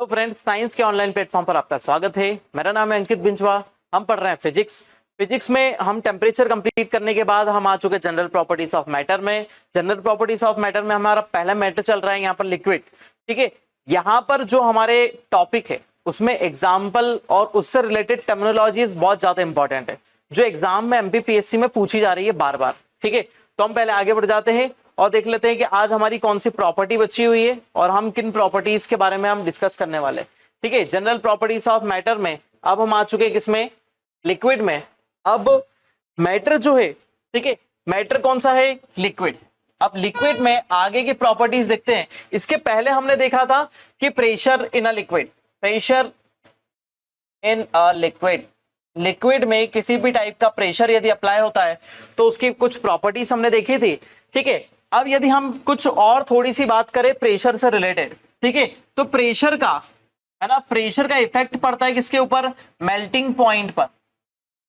Hello friends, science के online platform पर आपका स्वागत है। मेरा नाम है अंकित बिंचवा। हम पढ़ रहे हैं फिजिक्स में हम टेम्परेचर कंप्लीट करने के बाद हम आ चुके जनरल प्रॉपर्टीज ऑफ मैटर में। जनरल प्रॉपर्टीज ऑफ मैटर में हमारा पहला मैटर चल रहा है यहाँ पर लिक्विड। ठीक है, यहाँ पर जो हमारे टॉपिक है उसमें एग्जाम्पल और उससे रिलेटेड टर्मिनोलॉजीज बहुत ज्यादा इंपॉर्टेंट है, जो एग्जाम में एमपीपीएससी में पूछी जा रही है बार बार। ठीक है, तो हम पहले आगे बढ़ जाते हैं और देख लेते हैं कि आज हमारी कौन सी प्रॉपर्टी बची हुई है और हम किन प्रॉपर्टीज के बारे में हम डिस्कस करने वाले। ठीक है, जनरल प्रॉपर्टीज ऑफ मैटर में अब हम आ चुके हैं किसमें, लिक्विड में। अब मैटर जो है, ठीक है, मैटर कौन सा है, लिक्विड। अब लिक्विड में आगे की प्रॉपर्टीज देखते हैं। इसके पहले हमने देखा था कि pressure in a liquid, pressure in a liquid, liquid में किसी भी टाइप का प्रेशर यदि अप्लाई होता है तो उसकी कुछ प्रॉपर्टीज हमने देखी थी। ठीक है, अब यदि हम कुछ और थोड़ी सी बात करें प्रेशर से रिलेटेड, ठीक है, तो प्रेशर का है ना, प्रेशर का इफेक्ट पड़ता है किसके ऊपर, मेल्टिंग पॉइंट पर।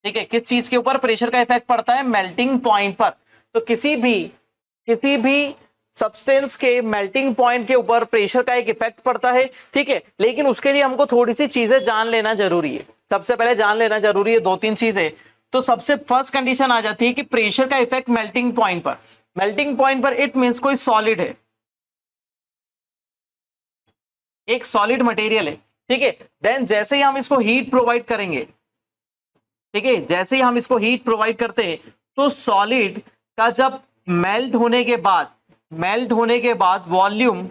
ठीक है, किस चीज के ऊपर प्रेशर का इफेक्ट पड़ता है, मेल्टिंग पॉइंट पर। तो किसी भी सब्सटेंस के मेल्टिंग पॉइंट के ऊपर प्रेशर का एक इफेक्ट पड़ता है। ठीक है, लेकिन उसके लिए हमको थोड़ी सी चीजें जान लेना जरूरी है। सबसे पहले जान लेना जरूरी है दो तीन चीजें। तो सबसे फर्स्ट कंडीशन आ जाती है कि प्रेशर का इफेक्ट मेल्टिंग पॉइंट पर। मेल्टिंग पॉइंट पर इट मींस कोई सॉलिड है, एक सॉलिड मटेरियल है। ठीक है, देन जैसे ही हम इसको हीट प्रोवाइड करेंगे, ठीक है, जैसे ही हम इसको हीट प्रोवाइड करते हैं तो सॉलिड का जब मेल्ट होने के बाद वॉल्यूम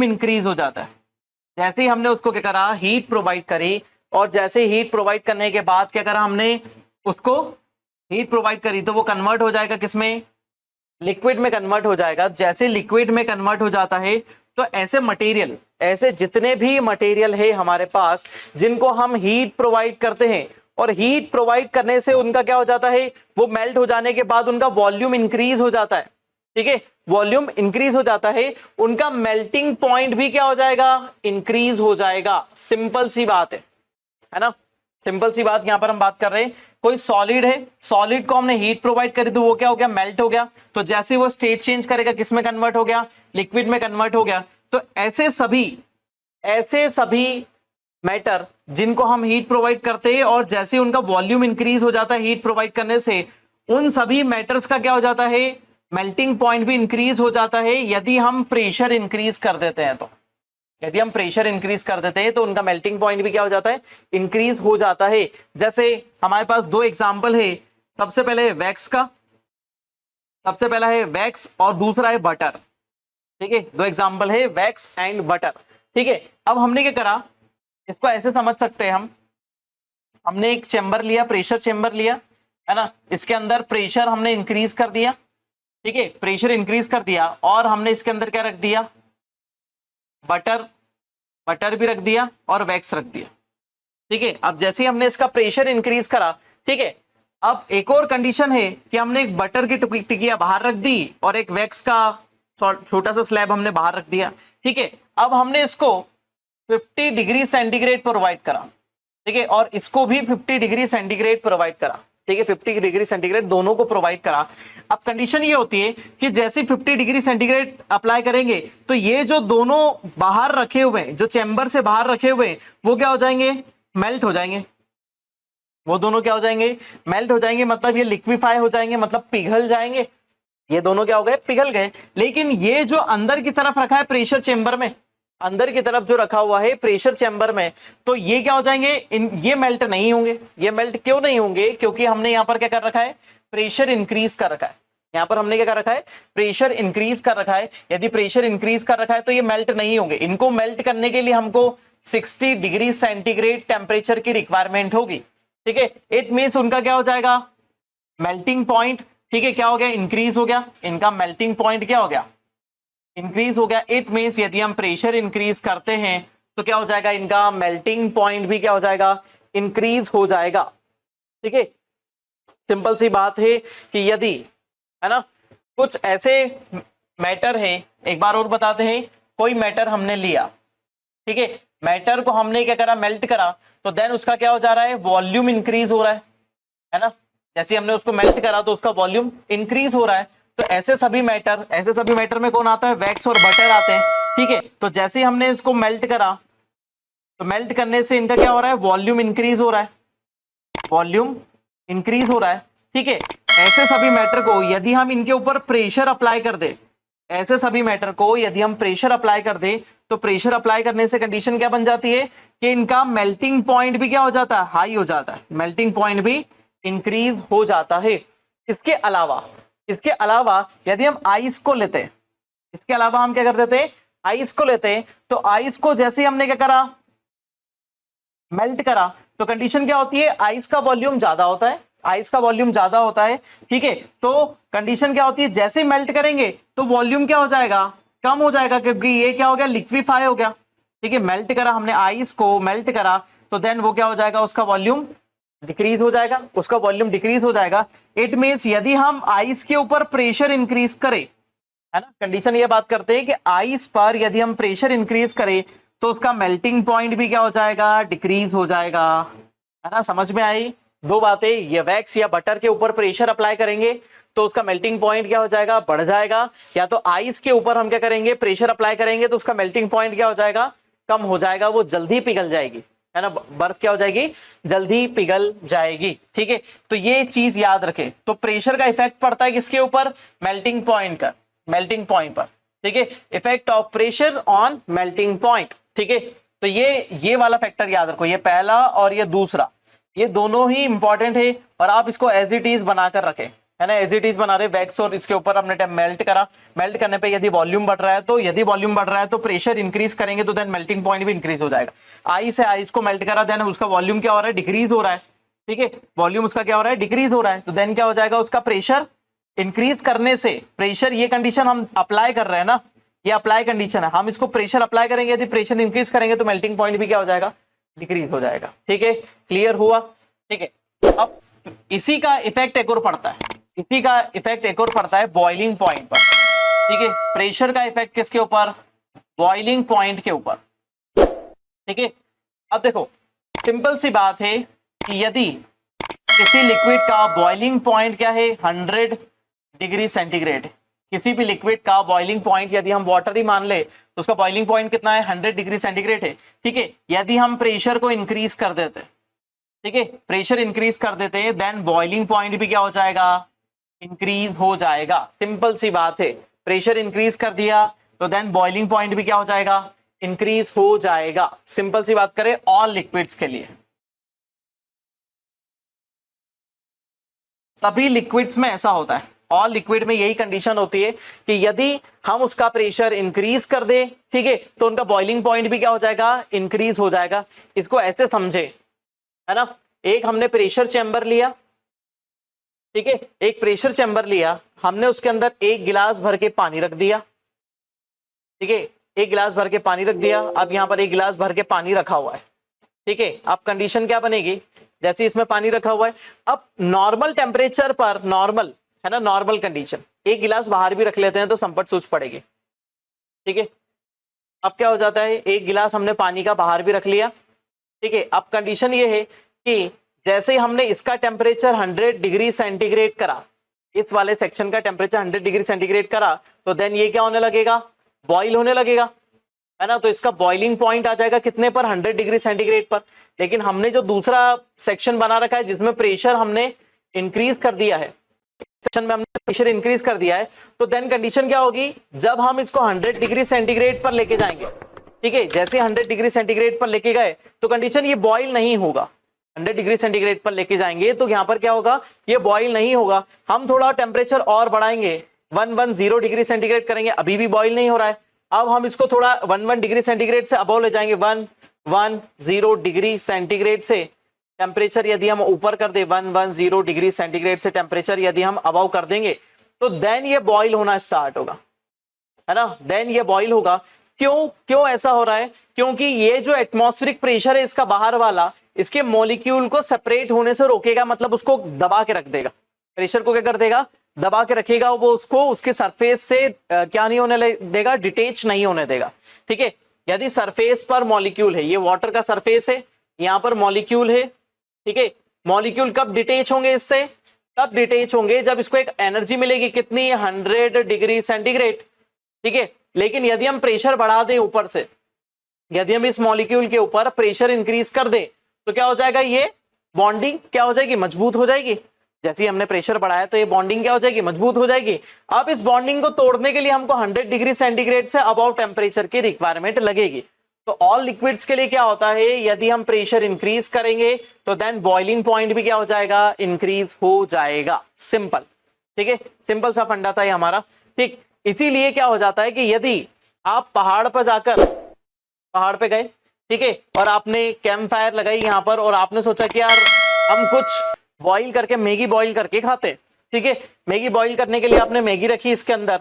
इंक्रीज हो जाता है। जैसे ही हमने उसको क्या करा, हीट प्रोवाइड करी, और जैसे हीट प्रोवाइड करने के बाद क्या करा हमने, उसको हीट प्रोवाइड करी तो वो कन्वर्ट हो जाएगा किसमें, लिक्विड में कन्वर्ट हो जाएगा। जैसे लिक्विड में कन्वर्ट हो जाता है तो ऐसे मटेरियल, ऐसे जितने भी मटेरियल है हमारे पास जिनको हम हीट प्रोवाइड करते हैं, और हीट प्रोवाइड करने से उनका क्या हो जाता है, वो मेल्ट हो जाने के बाद उनका वॉल्यूम इंक्रीज हो जाता है। ठीक है, वॉल्यूम इंक्रीज हो जाता है, उनका मेल्टिंग पॉइंट भी क्या हो जाएगा, इंक्रीज हो जाएगा। सिंपल सी बात है ना, सिंपल सी बात यहां पर हम बात कर रहे हैं। कोई सॉलिड है, सॉलिड को हमने हीट प्रोवाइड करी तो वो क्या हो गया, मेल्ट हो गया। तो जैसे वो स्टेट चेंज करेगा किस में कन्वर्ट हो गया, लिक्विड में कन्वर्ट हो गया। तो ऐसे सभी मैटर जिनको हम हीट प्रोवाइड करते हैं और जैसे उनका वॉल्यूम इंक्रीज हो जाता है हीट प्रोवाइड करने से, उन सभी मैटर्स का क्या हो जाता है, मेल्टिंग पॉइंट भी इंक्रीज हो जाता है। यदि हम प्रेशर इंक्रीज कर देते हैं तो, यदि हम प्रेशर इंक्रीज कर देते हैं तो उनका मेल्टिंग पॉइंट भी क्या हो जाता है, इंक्रीज हो जाता है। जैसे हमारे पास दो एग्जांपल है। सबसे पहले वैक्स का, सबसे पहला है वैक्स और दूसरा है बटर। ठीक है, दो एग्जांपल है वैक्स एंड बटर। ठीक है, अब हमने क्या करा, इसको ऐसे समझ सकते हैं हमने एक चेंबर लिया, प्रेशर चेंबर लिया, है ना, इसके अंदर प्रेशर हमने इंक्रीज कर दिया। ठीक है, प्रेशर इंक्रीज कर दिया और हमने इसके अंदर क्या रख दिया, बटर भी रख दिया और वैक्स रख दिया। ठीक है, अब जैसे ही हमने इसका प्रेशर इंक्रीज करा, ठीक है, अब एक और कंडीशन है कि हमने एक बटर की टिकिया बाहर रख दी और एक वैक्स का छोटा सा स्लैब हमने बाहर रख दिया। ठीक है, अब हमने इसको 50 डिग्री सेंटीग्रेड प्रोवाइड करा। ठीक है, और इसको भी 50 डिग्री सेंटीग्रेड प्रोवाइड करा। ठीक है, 50 डिग्री सेंटीग्रेड दोनों को प्रोवाइड करा। अब कंडीशन ये होती है कि जैसे 50 डिग्री सेंटीग्रेड अप्लाई करेंगे तो ये जो दोनों बाहर रखे हुए, जो चैम्बर से बाहर रखे हुए, वो क्या हो जाएंगे, मेल्ट हो जाएंगे। वो दोनों क्या हो जाएंगे, मेल्ट हो जाएंगे, मतलब ये लिक्विफाई हो जाएंगे, मतलब पिघल जाएंगे। ये दोनों क्या हो गए, पिघल गए। लेकिन ये जो अंदर की तरफ रखा है प्रेशर चेंबर में, अंदर की तरफ जो रखा हुआ है प्रेशर चेंबर में, तो ये क्या हो जाएंगे, ये मेल्ट नहीं होंगे। ये मेल्ट क्यों नहीं होंगे, क्योंकि हमने यहाँ पर क्या कर रखा है, प्रेशर इंक्रीज कर रखा है। यहाँ पर हमने क्या कर रखा है, प्रेशर इंक्रीज कर रखा है। यदि प्रेशर इंक्रीज कर रखा है तो ये मेल्ट नहीं होंगे। इनको मेल्ट करने के लिए हमको 60 डिग्री सेंटीग्रेड टेम्परेचर की रिक्वायरमेंट होगी। ठीक है, इट मीन्स उनका क्या हो जाएगा, मेल्टिंग पॉइंट, ठीक है, क्या हो गया, इंक्रीज हो गया। इनका मेल्टिंग पॉइंट क्या हो गया, इंक्रीज हो गया। इट मींस यदि हम प्रेशर इंक्रीज करते हैं तो क्या हो जाएगा, इनका मेल्टिंग पॉइंट भी क्या हो जाएगा, इंक्रीज हो जाएगा। ठीक है, सिंपल सी बात है कि यदि, है ना, कुछ ऐसे मैटर है, एक बार और बताते हैं, कोई मैटर हमने लिया, ठीक है, मैटर को हमने क्या करा, मेल्ट करा, तो देन उसका क्या हो जा रहा है, वॉल्यूम इंक्रीज हो रहा है ना। जैसे हमने उसको मेल्ट करा तो उसका वॉल्यूम इंक्रीज हो रहा है। तो ऐसे सभी मैटर में कौन आता है, वैक्स और बटर आते हैं। ठीक है, तो जैसे ही हमने इसको मेल्ट करा, तो मेल्ट करने से इनका क्या हो रहा है, वॉल्यूम इंक्रीज हो रहा है, वॉल्यूम इंक्रीज हो रहा है। ठीक है, ऐसे सभी मैटर को यदि हम इनके ऊपर प्रेशर अप्लाई कर दे, ऐसे सभी मैटर को यदि हम प्रेशर अप्लाई कर दे, तो प्रेशर अप्लाई करने से कंडीशन क्या बन जाती है कि इनका मेल्टिंग पॉइंट भी क्या हो जाता है, हाई हो जाता है, मेल्टिंग पॉइंट भी इंक्रीज हो जाता है। इसके अलावा यदि हम आइस को लेते हैं, इसके अलावा हम क्या कर देते हैं, आइस को लेते हैं, तो आइस को जैसे ही हमने क्या करा, मेल्ट करा, तो कंडीशन क्या होती है, आइस का वॉल्यूम ज्यादा होता है, आइस का वॉल्यूम ज्यादा होता है। ठीक है, तो कंडीशन क्या होती है, जैसे मेल्ट करेंगे तो वॉल्यूम क्या हो जाएगा, कम हो जाएगा, क्योंकि ये क्या हो गया, लिक्विफाई हो गया। ठीक है, मेल्ट करा हमने, आइस को मेल्ट करा, तो देन वो क्या हो जाएगा, उसका वॉल्यूम डिक्रीज हो जाएगा, उसका वॉल्यूम डिक्रीज हो जाएगा। इट मीन्स यदि हम आइस के ऊपर प्रेशर इंक्रीज करें, है ना, कंडीशन ये बात करते हैं कि आइस पर यदि हम प्रेशर इंक्रीज करें तो उसका मेल्टिंग पॉइंट भी क्या हो जाएगा, डिक्रीज हो जाएगा, है ना। समझ में आई दो बातें, ये वैक्स या बटर के ऊपर प्रेशर अप्लाई करेंगे तो उसका मेल्टिंग पॉइंट क्या हो जाएगा, बढ़ जाएगा, या तो आइस के ऊपर हम क्या करेंगे, प्रेशर अप्लाई करेंगे तो उसका मेल्टिंग पॉइंट क्या हो जाएगा, कम हो जाएगा, वो जल्दी पिघल जाएगी, है ना, बर्फ क्या हो जाएगी, जल्दी पिघल जाएगी। ठीक है, तो ये चीज याद रखें। तो प्रेशर का इफेक्ट पड़ता है किसके ऊपर, मेल्टिंग पॉइंट का, मेल्टिंग पॉइंट पर। ठीक है, effect of pressure on melting point. ठीक है, तो ये वाला फैक्टर याद रखो, ये पहला और ये दूसरा, ये दोनों ही इंपॉर्टेंट है, और आप इसको एज इट इज बनाकर रखें, है ना, एज इट इज बना रहे, वैक्स और इसके ऊपर हमने मेल्ट करा, मेल्ट करने पे यदि वॉल्यूम बढ़ रहा है, तो यदि वॉल्यूम बढ़ रहा है तो प्रेशर इंक्रीज करेंगे तो देन मेल्टिंग पॉइंट भी इंक्रीज हो जाएगा। आइस है, आइस को मेल्ट करा, देन उसका वॉल्यूम क्या हो रहा है, डिक्रीज हो रहा है। ठीक है, वॉल्यूम उसका क्या हो रहा है, डिक्रीज हो रहा है, तो देन क्या हो जाएगा, उसका प्रेशर इंक्रीज करने से, प्रेशर ये कंडीशन हम अप्लाई कर रहे हैं ना, ये अप्लाई कंडीशन है, हम इसको प्रेशर अप्लाई करेंगे, यदि प्रेशर इंक्रीज करेंगे तो मेल्टिंग पॉइंट भी क्या हो जाएगा, डिक्रीज हो जाएगा। ठीक है, क्लियर हुआ। ठीक है, अब इसी का इफेक्ट एक और पड़ता है, इसी का इफेक्ट एक और पड़ता है बॉइलिंग पॉइंट पर। ठीक है, प्रेशर का इफेक्ट किसके ऊपर, बॉइलिंग पॉइंट के ऊपर। ठीक है, अब देखो सिंपल सी बात है कि यदि किसी लिक्विड का बॉइलिंग पॉइंट क्या है, 100 डिग्री सेंटीग्रेड, किसी भी लिक्विड का बॉइलिंग पॉइंट यदि हम वाटर ही मान ले तो उसका बॉइलिंग पॉइंट कितना है, 100 डिग्री सेंटीग्रेड है। ठीक है, यदि हम प्रेशर को इंक्रीज कर देते, ठीक है, प्रेशर इंक्रीज कर देते हैं, देन बॉइलिंग पॉइंट भी क्या हो जाएगा, इंक्रीज हो जाएगा। सिंपल सी बात है, प्रेशर इंक्रीज कर दिया तो देन बॉइलिंग पॉइंट भी क्या हो जाएगा, इंक्रीज हो जाएगा। सिंपल सी बात करें ऑल लिक्विड्स के लिए, सभी लिक्विड्स में ऐसा होता है, ऑल लिक्विड में यही कंडीशन होती है कि यदि हम उसका प्रेशर इंक्रीज कर दे, ठीक है, तो उनका बॉइलिंग पॉइंट भी क्या हो जाएगा, इंक्रीज हो जाएगा। इसको ऐसे समझे, है ना, एक हमने प्रेशर चैम्बर लिया, ठीक है, एक प्रेशर चैम्बर लिया, हमने उसके अंदर एक गिलास भर के पानी रख दिया। ठीक है, एक गिलास भर के पानी रख दिया, अब यहां पर एक गिलास भर के पानी रखा हुआ है। ठीक है, अब कंडीशन क्या बनेगी, जैसे इसमें पानी रखा हुआ है, अब नॉर्मल टेम्परेचर पर, नॉर्मल है ना, नॉर्मल कंडीशन, एक गिलास बाहर भी रख लेते हैं तो संपट सूझ पड़ेगी। ठीक है, अब क्या हो जाता है, एक गिलास हमने पानी का बाहर भी रख लिया। ठीक है, अब कंडीशन ये है कि जैसे ही हमने इसका टेम्परेचर 100 डिग्री सेंटीग्रेड करा, इस वाले सेक्शन का टेम्परेचर 100 डिग्री सेंटीग्रेड करा, तो देन ये क्या होने लगेगा, बॉईल होने लगेगा, है ना, तो इसका बॉइलिंग पॉइंट आ जाएगा कितने पर, 100 डिग्री सेंटीग्रेड पर। लेकिन हमने जो दूसरा सेक्शन बना रखा है जिसमें प्रेशर हमने इंक्रीज कर दिया है, सेक्शन में हमने प्रेशर इंक्रीज कर दिया है, तो देन कंडीशन क्या होगी, जब हम इसको 100 डिग्री सेंटीग्रेड पर लेके जाएंगे, ठीक है, जैसे 100 डिग्री सेंटीग्रेड पर लेके गए तो कंडीशन ये बॉईल नहीं होगा। 100 डिग्री सेंटीग्रेड पर लेके जाएंगे तो यहां पर क्या होगा, ये बॉईल नहीं होगा। हम थोड़ा टेम्परेचर और बढ़ाएंगे, 110 डिग्री सेंटीग्रेड करेंगे, अभी भी बॉईल नहीं हो रहा है। अब हम इसको थोड़ा 11 डिग्री सेंटीग्रेड से अबव ले जाएंगे, 110 डिग्री सेंटीग्रेड से टेम्परेचर यदि हम ऊपर कर दे, 110 डिग्री सेंटीग्रेड से टेम्परेचर यदि हम अबव कर देंगे तो देन ये बॉईल होना स्टार्ट होगा, है ना, देन ये बॉईल होगा। क्यों ऐसा हो रहा है, क्योंकि ये जो एटमॉस्फेरिक प्रेशर है इसका बाहर वाला, इसके मॉलिक्यूल को सेपरेट होने से रोकेगा, मतलब उसको दबा के रख देगा, प्रेशर को क्या कर देगा, दबा के रखेगा, वो उसको उसके सरफेस से क्या नहीं होने देगा, डिटेच नहीं होने देगा। ठीक है, यदि सरफेस पर मॉलिक्यूल है, ये वाटर का सरफेस है, यहां पर मॉलिक्यूल है, ठीक है, मॉलिक्यूल कब डिटेच होंगे इससे, तब डिटेच होंगे जब इसको एक एनर्जी मिलेगी, कितनी, 100 डिग्री सेंटीग्रेड। ठीक है, लेकिन यदि हम प्रेशर बढ़ा दें ऊपर से, यदि हम इस मॉलिक्यूल के ऊपर प्रेशर इंक्रीज कर दे तो क्या हो जाएगा, ये बॉन्डिंग क्या हो जाएगी, मजबूत हो जाएगी। जैसे ही हमने प्रेशर बढ़ाया तो ये बॉन्डिंग क्या हो जाएगी, मजबूत हो जाएगी। अब इस बॉन्डिंग को तोड़ने के लिए हमको 100 डिग्री सेंटीग्रेड से अबव टेम्परेचर की रिक्वायरमेंट लगेगी। तो ऑल लिक्विड्स के लिए क्या होता है, यदि हम प्रेशर इंक्रीज करेंगे तो देन बॉइलिंग पॉइंट भी क्या हो जाएगा, इंक्रीज हो जाएगा। सिंपल, ठीक है, सिंपल सा फंडा था ये हमारा। ठीक, इसीलिए क्या हो जाता है कि यदि आप पहाड़ पर जाकर, पहाड़ पे गए, ठीक है, और आपने कैंप फायर लगाई यहाँ पर और आपने सोचा कि यार हम कुछ बॉईल करके, मैगी बॉईल करके खाते, ठीक है, मैगी बॉईल करने के लिए आपने मैगी रखी इसके अंदर,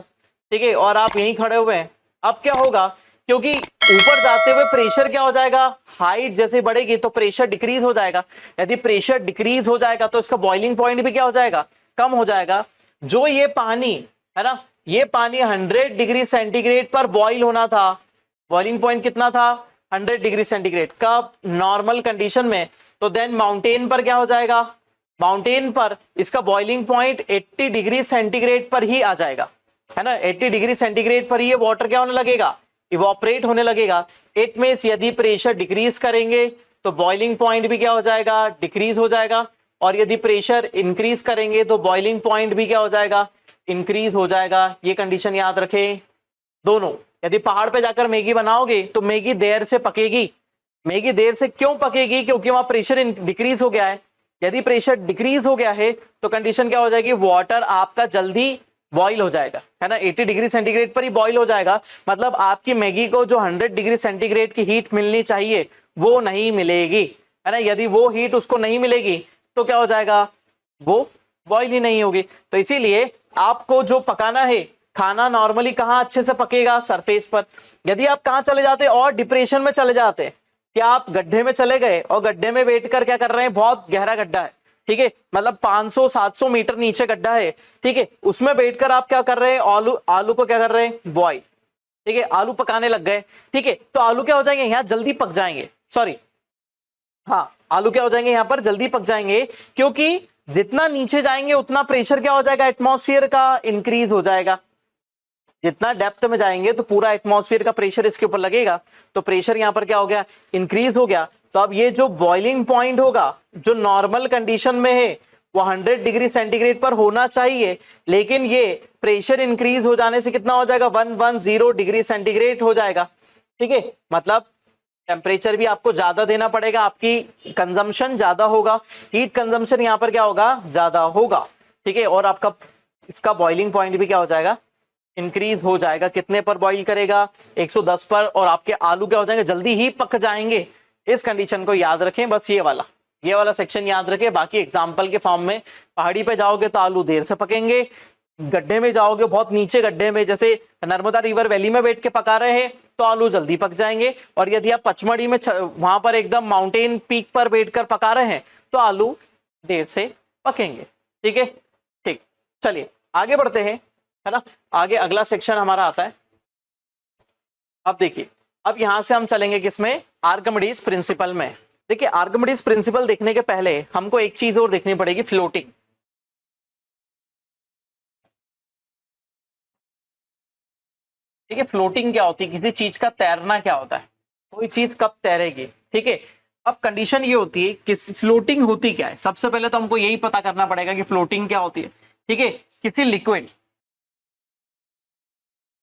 ठीक है, और आप यहीं खड़े हुए हैं। अब क्या होगा, क्योंकि ऊपर जाते हुए प्रेशर क्या हो जाएगा, हाइट जैसे बढ़ेगी तो प्रेशर डिक्रीज हो जाएगा। यदि प्रेशर डिक्रीज हो जाएगा तो इसका बॉइलिंग पॉइंट भी क्या हो जाएगा, कम हो जाएगा। जो ये पानी है ना, ये पानी 100 डिग्री सेंटीग्रेड पर बॉईल होना था, बॉइलिंग पॉइंट कितना था, 100 डिग्री सेंटीग्रेड। कब, नॉर्मल कंडीशन में। तो देन माउंटेन पर क्या हो जाएगा, माउंटेन पर इसका बॉइलिंग पॉइंट 80 डिग्री सेंटीग्रेड पर ही आ जाएगा, है ना। 80 डिग्री सेंटीग्रेड पर ये वाटर क्या होने लगेगा, इवोपरेट होने लगेगा। इट मींस यदि प्रेशर डिक्रीज करेंगे तो बॉइलिंग पॉइंट भी क्या हो जाएगा, डिक्रीज हो जाएगा, और यदि प्रेशर इंक्रीज करेंगे तो बॉइलिंग पॉइंट भी क्या हो जाएगा, इंक्रीज हो जाएगा। ये कंडीशन याद रखें दोनों। यदि पहाड़ पे जाकर मैगी बनाओगे तो मैगी देर से पकेगी। मैगी देर से क्यों पकेगी, क्योंकि वहां प्रेशर डिक्रीज हो गया है। यदि प्रेशर डिक्रीज हो गया है तो कंडीशन क्या हो जाएगी, वाटर आपका जल्दी बॉईल हो जाएगा, है ना, 80 डिग्री सेंटीग्रेड पर ही बॉईल हो जाएगा। मतलब आपकी मैगी को जो 100 डिग्री सेंटीग्रेड की हीट मिलनी चाहिए वो नहीं मिलेगी, है ना। यदि वो हीट उसको नहीं मिलेगी तो क्या हो जाएगा, वो बॉईल ही नहीं होगी। तो इसीलिए आपको जो पकाना है, खाना नॉर्मली कहाँ अच्छे से पकेगा, सरफेस पर। यदि आप कहाँ चले जाते और डिप्रेशन में चले जाते, क्या आप गड्ढे में चले गए और गड्ढे में बैठकर क्या कर रहे हैं, बहुत गहरा गड्ढा है, ठीक है, मतलब 500-700 मीटर नीचे गड्ढा है, ठीक है, उसमें बैठकर आप क्या कर रहे हैं, आलू को क्या कर रहे हैं, बॉईल, ठीक है, आलू पकाने लग गए, ठीक है, तो आलू क्या हो जाएंगे, यहाँ जल्दी पक जाएंगे, सॉरी, हाँ, आलू क्या हो जाएंगे, यहाँ पर जल्दी पक जाएंगे, क्योंकि जितना नीचे जाएंगे उतना प्रेशर क्या हो जाएगा, एटमॉस्फेयर का इंक्रीज हो जाएगा। जितना डेप्थ में जाएंगे तो पूरा एटमॉस्फेयर का प्रेशर इसके ऊपर लगेगा, तो प्रेशर यहाँ पर क्या हो गया, इंक्रीज हो गया। तो अब ये जो बॉइलिंग पॉइंट होगा, जो नॉर्मल कंडीशन में है वो 100 डिग्री सेंटीग्रेड पर होना चाहिए, लेकिन ये प्रेशर इंक्रीज हो जाने से कितना हो जाएगा, 110 डिग्री सेंटीग्रेड हो जाएगा, ठीक है। मतलब टेम्परेचर भी आपको ज्यादा देना पड़ेगा, आपकी कंजम्पशन ज्यादा होगा, हीट कंजम्पशन यहाँ पर क्या होगा, ज्यादा होगा, ठीक है, और आपका इसका बॉइलिंग पॉइंट भी क्या हो जाएगा, इंक्रीज हो जाएगा। कितने पर बॉईल करेगा, 110 पर, और आपके आलू क्या हो जाएंगे, जल्दी ही पक जाएंगे। इस कंडीशन को याद रखें, बस ये वाला सेक्शन याद रखें। बाकी एग्जांपल के फॉर्म में, पहाड़ी पे जाओगे तो आलू देर से पकेंगे, गड्ढे में जाओगे बहुत नीचे गड्ढे में, जैसे नर्मदा रिवर वैली में बैठ के पका रहे हैं तो आलू जल्दी पक जाएंगे, और यदि आप पचमढ़ी में वहां पर एकदम माउंटेन पीक पर बैठकर पका रहे हैं तो आलू देर से पकेंगे, ठीक है। ठीक, चलिए आगे बढ़ते हैं, है ना। आगे अगला सेक्शन हमारा आता है। अब देखिए, अब यहां से हम चलेंगे किसमें, आर्किमिडीज प्रिंसिपल में। देखिए, आर्किमिडीज प्रिंसिपल देखने के पहले हमको एक चीज और देखनी पड़ेगी, फ्लोटिंग। ठीक है, फ्लोटिंग क्या होती है, किसी चीज का तैरना क्या होता है, कोई चीज कब तैरेगी, ठीक है। अब कंडीशन ये होती है कि फ्लोटिंग होती क्या है, सबसे पहले तो हमको यही पता करना पड़ेगा कि फ्लोटिंग क्या होती है, ठीक है। किसी लिक्विड,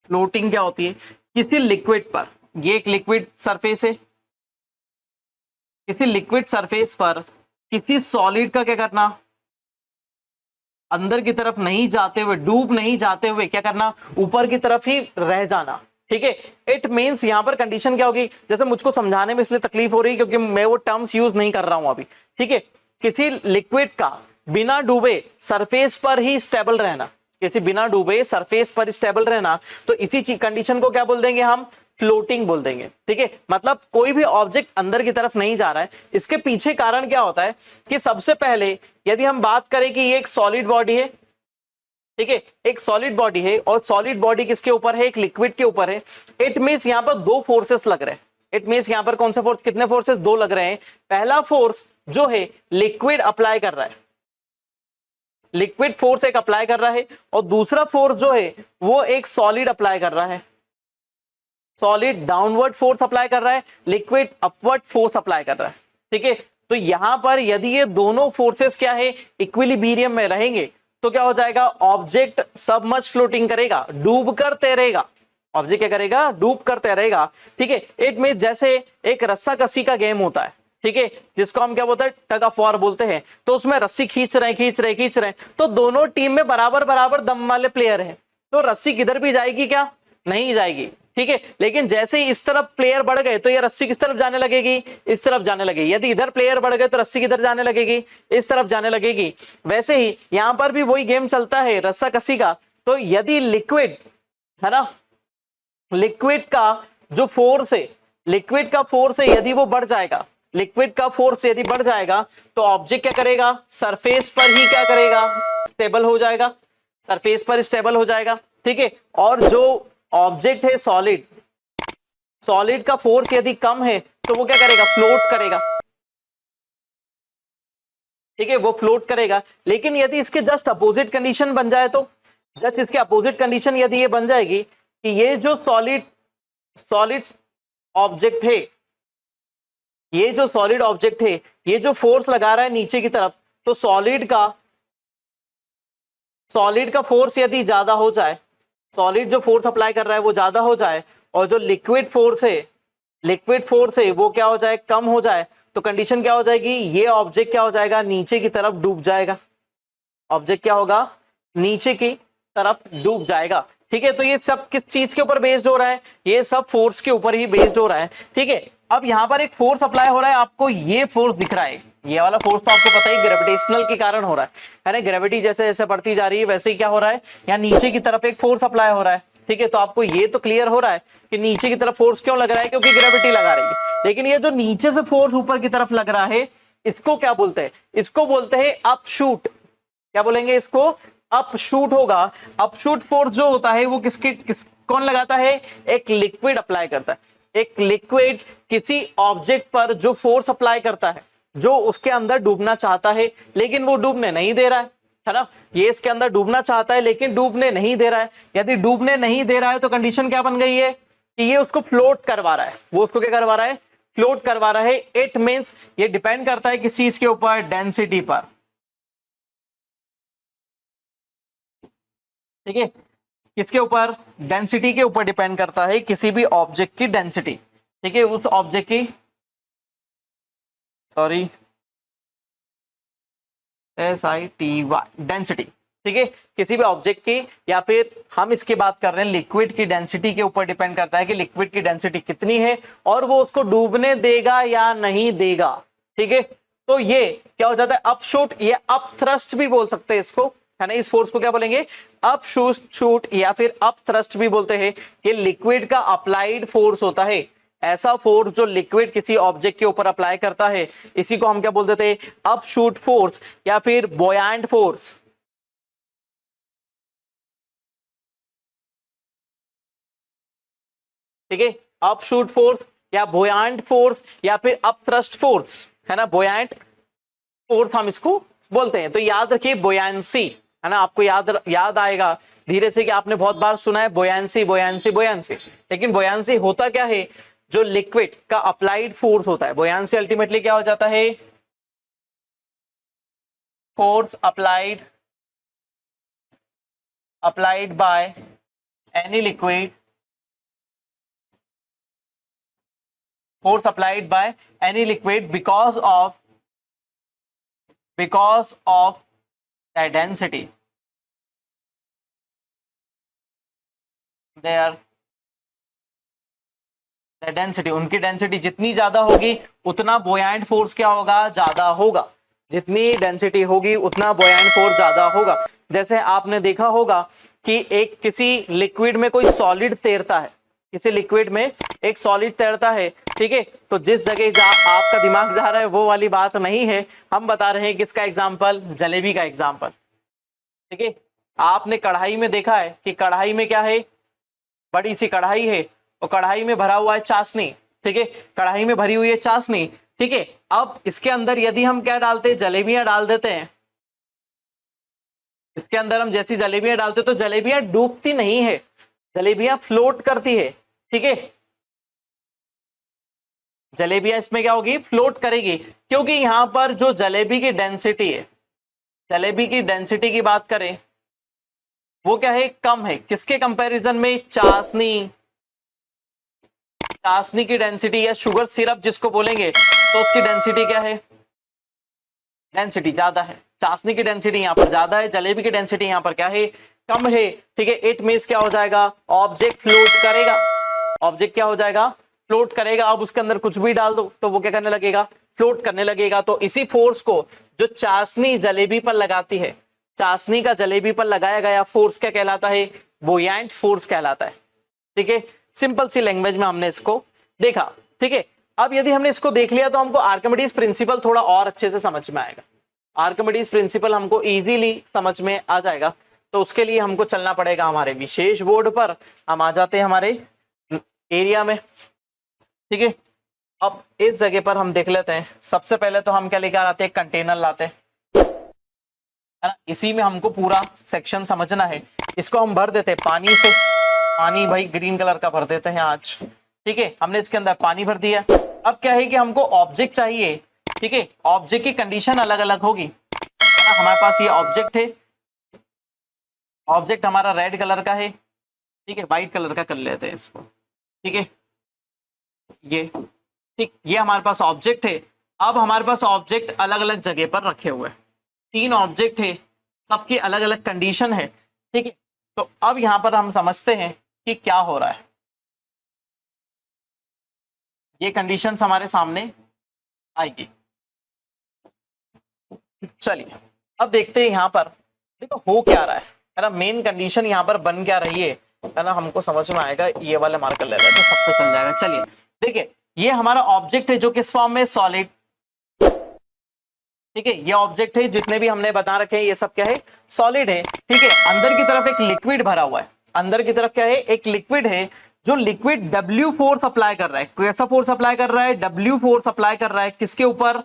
फ्लोटिंग क्या होती है, किसी लिक्विड पर, ये एक लिक्विड सरफेस है, किसी लिक्विड सरफेस पर किसी सॉलिड का क्या करना, अंदर की तरफ नहीं जाते हुए, डूब नहीं जाते हुए क्या करना, ऊपर की तरफ ही रह जाना, ठीक है। इट मींस यहां पर कंडीशन क्या होगी, जैसे मुझको समझाने में इसलिए तकलीफ हो रही है क्योंकि मैं वो टर्म्स यूज नहीं कर रहा हूं अभी, ठीक है। किसी लिक्विड का बिना डूबे सरफेस पर ही स्टेबल रहना, किसी बिना डूबे सरफेस पर स्टेबल रहना, तो इसी कंडीशन को क्या बोल देंगे हम, फ्लोटिंग बोल देंगे, ठीक है। मतलब कोई भी ऑब्जेक्ट अंदर की तरफ नहीं जा रहा है। इसके पीछे कारण क्या होता है कि सबसे पहले यदि हम बात करें कि ये एक सॉलिड बॉडी है, ठीक है, एक सॉलिड बॉडी है, और सॉलिड बॉडी किसके ऊपर है, एक लिक्विड के ऊपर है। इट मींस यहां पर दो फोर्सेस लग रहे हैं। इट मींस यहां पर कौन सा फोर्स, कितने फोर्सेस, दो लग रहे हैं। पहला फोर्स जो है लिक्विड अप्लाई कर रहा है, लिक्विड फोर्स एक अप्लाई कर रहा है, और दूसरा फोर्स जो है वो एक सॉलिड अप्लाई कर रहा है, सॉलिड डाउनवर्ड फोर्स अप्लाई कर रहा है, लिक्विड अपवर्ड फोर्स अप्लाई कर रहा है। ठीक है, तो यहां पर यदि ये दोनों फोर्सेस क्या है, इक्विलिब्रियम में रहेंगे, तो क्या हो जाएगा, ऑब्जेक्ट सबमर्ज फ्लोटिंग करेगा, डूब कर तैरेगा। ऑब्जेक्ट क्या करेगा, डूब कर तैरेगा। ठीक है, इट मीन जैसे एक रस्सा कसी का गेम होता है, ठीक है, जिसको हम क्या बोलते हैं, टग ऑफ वॉर बोलते हैं। तो उसमें रस्सी खींच रहे हैं, तो दोनों टीम में बराबर बराबर दम वाले प्लेयर हैं, तो रस्सी किधर भी जाएगी क्या, नहीं जाएगी। ठीक है, लेकिन जैसे ही इस तरफ प्लेयर बढ़ गए तो ये रस्सी किस तरफ जाने लगेगी, इस तरफ जाने लगेगी। यदि इधर प्लेयर बढ़ गए तो रस्सी किधर जाने लगेगी, इस तरफ जाने लगेगी। वैसे ही यहां पर भी वही गेम चलता है रस्सा कसी का। तो यदि लिक्विड है ना, लिक्विड का जो फोर्स है, लिक्विड का फोर्स है यदि वो बढ़ जाएगा, लिक्विड का फोर्स यदि बढ़ जाएगा, तो ऑब्जेक्ट क्या करेगा, सरफेस पर ही क्या करेगा, स्टेबल हो जाएगा, सरफेस पर स्टेबल हो जाएगा। ठीक है, और जो ऑब्जेक्ट है सॉलिड, सॉलिड का फोर्स यदि कम है तो वो क्या करेगा, फ्लोट करेगा। ठीक है, वो फ्लोट करेगा। लेकिन यदि इसके जस्ट अपोजिट कंडीशन बन जाए, तो जस्ट इसके अपोजिट कंडीशन यदि ये बन जाएगी कि ये जो सॉलिड ऑब्जेक्ट है, ये जो सॉलिड ऑब्जेक्ट है, ये जो फोर्स लगा रहा है नीचे की तरफ, तो सॉलिड का फोर्स यदि ज्यादा हो जाए, सॉलिड जो फोर्स अप्लाई कर रहा है वो ज्यादा हो जाए, और जो लिक्विड फोर्स है वो क्या हो जाए, कम हो जाए, तो कंडीशन क्या हो जाएगी, ये ऑब्जेक्ट क्या हो जाएगा, नीचे की तरफ डूब जाएगा। ऑब्जेक्ट क्या होगा, नीचे की तरफ डूब जाएगा। ठीक है, तो ये सब किस चीज के ऊपर बेस्ड हो रहा है, ये सब फोर्स के ऊपर ही बेस्ड हो रहा है। ठीक है, अब यहां पर एक फोर्स अप्लाई हो रहा है, आपको ये फोर्स दिख रहा है, ये वाला फोर्स तो आपको पता ही ग्रेविटेशनल के कारण हो रहा है ना, ग्रेविटी जैसे जैसे बढ़ती जा रही है वैसे ही क्या हो रहा है, यहाँ नीचे की तरफ एक फोर्स अप्लाई हो रहा है। ठीक है, तो आपको ये तो क्लियर हो रहा है कि नीचे की तरफ फोर्स क्यों लग रहा है, क्योंकि ग्रेविटी लगा रही है। लेकिन ये जो नीचे से फोर्स ऊपर की तरफ लग रहा है, इसको क्या बोलते हैं, इसको बोलते हैं अपशूट। क्या बोलेंगे इसको, अपशूट होगा। अपशूट फोर्स जो होता है वो कौन लगाता है, एक लिक्विड अप्लाई करता है। एक लिक्विड किसी ऑब्जेक्ट पर जो फोर्स अप्लाई करता है, जो उसके अंदर डूबना चाहता है लेकिन वो डूबने नहीं दे रहा है ना, ये इसके अंदर डूबना चाहता है लेकिन डूबने नहीं दे रहा है। यदि डूबने नहीं दे रहा है तो कंडीशन क्या बन गई है कि ये उसको फ्लोट करवा रहा है। वो उसको क्या करवा रहा है, फ्लोट करवा रहा है। इट मींस ये डिपेंड करता है किस चीज के ऊपर, डेंसिटी पर। ठीक है, किसके ऊपर, डेंसिटी के ऊपर डिपेंड करता है किसी भी ऑब्जेक्ट की डेंसिटी। ठीक है, उस ऑब्जेक्ट की, सॉरी, SITY डेंसिटी। ठीक है, किसी भी ऑब्जेक्ट की, या फिर हम इसकी बात कर रहे हैं लिक्विड की डेंसिटी के ऊपर डिपेंड करता है कि लिक्विड की डेंसिटी कितनी है और वो उसको डूबने देगा या नहीं देगा। ठीक है, तो ये क्या हो जाता है, अपशूट या अपथ्रस्ट भी बोल सकते हैं इसको, है ना। इस फोर्स को क्या बोलेंगे, अपशूट या फिर अपथ्रस्ट भी बोलते हैं। ये लिक्विड का अप्लाइड फोर्स होता है, ऐसा फोर्स जो लिक्विड किसी ऑब्जेक्ट के ऊपर अप्लाई करता है, इसी को हम क्या बोलते थे, अपशूट फोर्स या फिर बोयांट फोर्स। ठीक है, अपशूट फोर्स या बोयांट फोर्स या फिर अपथ्रस्ट फोर्स, है ना, बोयांट फोर्स हम इसको बोलते हैं। तो याद रखिए बोयांसी, है ना, आपको याद आएगा धीरे से कि आपने बहुत बार सुना है बोयांसी बोयांसी बोयांसी। लेकिन बोयांसी होता क्या है, जो लिक्विड का अप्लाइड फोर्स होता है। बोयांसी अल्टीमेटली क्या हो जाता है, force applied by any liquid, force applied by any liquid because of the density, उनकी डेंसिटी जितनी ज्यादा होगी उतना बोयांट फोर्स क्या होगा, ज्यादा होगा। जितनी डेंसिटी होगी उतना बोयांट फोर्स ज्यादा होगा। जैसे आपने देखा होगा कि एक किसी लिक्विड में कोई सॉलिड तैरता है, किसी लिक्विड में एक सॉलिड तैरता है। ठीक है, तो जिस जगह आपका दिमाग जा रहा है वो वाली बात नहीं है, हम बता रहे हैं किसका एग्जांपल, जलेबी का एग्जांपल। ठीक है, आपने कढ़ाई में देखा है कि कढ़ाई में क्या है, बड़ी सी कढ़ाई है और कढ़ाई में भरा हुआ है चाशनी। ठीक है, कढ़ाई में भरी हुई है चाशनी। ठीक है, अब इसके अंदर यदि हम क्या डालते हैं, जलेबियां डाल देते हैं। इसके अंदर हम जैसी जलेबियां डालते तो जलेबियां डूबती नहीं है, जलेबियां फ्लोट करती है। ठीक है, जलेबियां इसमें क्या होगी, फ्लोट करेगी, क्योंकि यहां पर जो जलेबी की डेंसिटी है, जलेबी की डेंसिटी की बात करें वो क्या है, कम है, किसके कंपैरिजन में, चाशनी, चाशनी की डेंसिटी या शुगर सिरप जिसको बोलेंगे तो उसकी डेंसिटी क्या है, डेंसिटी ज्यादा है। चाशनी की डेंसिटी यहां पर ज्यादा है, जलेबी की डेंसिटी यहां पर क्या है, कम है। ठीक है, इट मींस क्या हो जाएगा, ऑब्जेक्ट फ्लोट करेगा, ऑब्जेक्ट क्या हो जाएगा, फ्लोट करेगा। अब उसके अंदर कुछ भी डाल दो तो वो क्या करने लगेगा, फ्लोट करने लगेगा। तो इसी फोर्स को जो चाशनी जलेबी पर लगाती है, चाशनी का जलेबी पर लगाया गया फोर्स क्या कहलाता है, बुयांट फोर्स कहलाता है। ठीक है, सिंपल सी लैंग्वेज में हमने इसको देखा। ठीक है, अब यदि हमने इसको देख लिया तो हमको आर्किमिडीज प्रिंसिपल थोड़ा और अच्छे से समझ में आएगा, आर्किमिडीज प्रिंसिपल हमको इजीली समझ में आ जाएगा। तो उसके लिए हमको चलना पड़ेगा हमारे विशेष बोर्ड पर। हम आ जाते हैं हमारे एरिया में। ठीक है, अब इस जगह पर हम देख लेते हैं, सबसे पहले तो हम क्या लेकर आते हैं, कंटेनर लाते हैं, है ना। इसी में हमको पूरा सेक्शन समझना है। इसको हम भर देते हैं पानी से, पानी भाई ग्रीन कलर का भर देते हैं आज। ठीक है, हमने इसके अंदर पानी भर दिया। अब क्या है कि हमको ऑब्जेक्ट चाहिए। ठीक है, ऑब्जेक्ट की कंडीशन अलग अलग होगी, है ना। हमारे पास ये ऑब्जेक्ट है, ऑब्जेक्ट हमारा रेड कलर का है। ठीक है, व्हाइट कलर का कर लेते हैं इसको। ठीक है, ये ठीक, ये हमारे पास ऑब्जेक्ट है। अब हमारे पास ऑब्जेक्ट अलग अलग जगह पर रखे हुए हैं, 3 ऑब्जेक्ट है, सबकी अलग अलग कंडीशन है। ठीक है, तो अब यहां पर हम समझते हैं कि क्या हो रहा है। ये कंडीशंस हमारे सामने आएगी। चलिए अब देखते हैं यहां पर, देखो हो क्या रहा है ना। मेन कंडीशन यहां पर बन क्या रही है ना, हमको समझ में आएगा। ये वाला मार्कर ले लेते हैं, सब पे चल जाएगा। चलिए देखिए, ये हमारा ऑब्जेक्ट है जो किस फॉर्म में, सॉलिड। ठीक है, ये ऑब्जेक्ट है, जितने भी हमने बता रखे हैं ये सब क्या है, सॉलिड है। ठीक है, अंदर की तरफ एक लिक्विड भरा हुआ है, अंदर की तरफ क्या है, एक लिक्विड है। जो लिक्विड W फोर्स अप्लाई कर रहा है, कैसा फोर्स अप्लाई कर रहा है, W फोर्स अप्लाई कर रहा है, किसके ऊपर,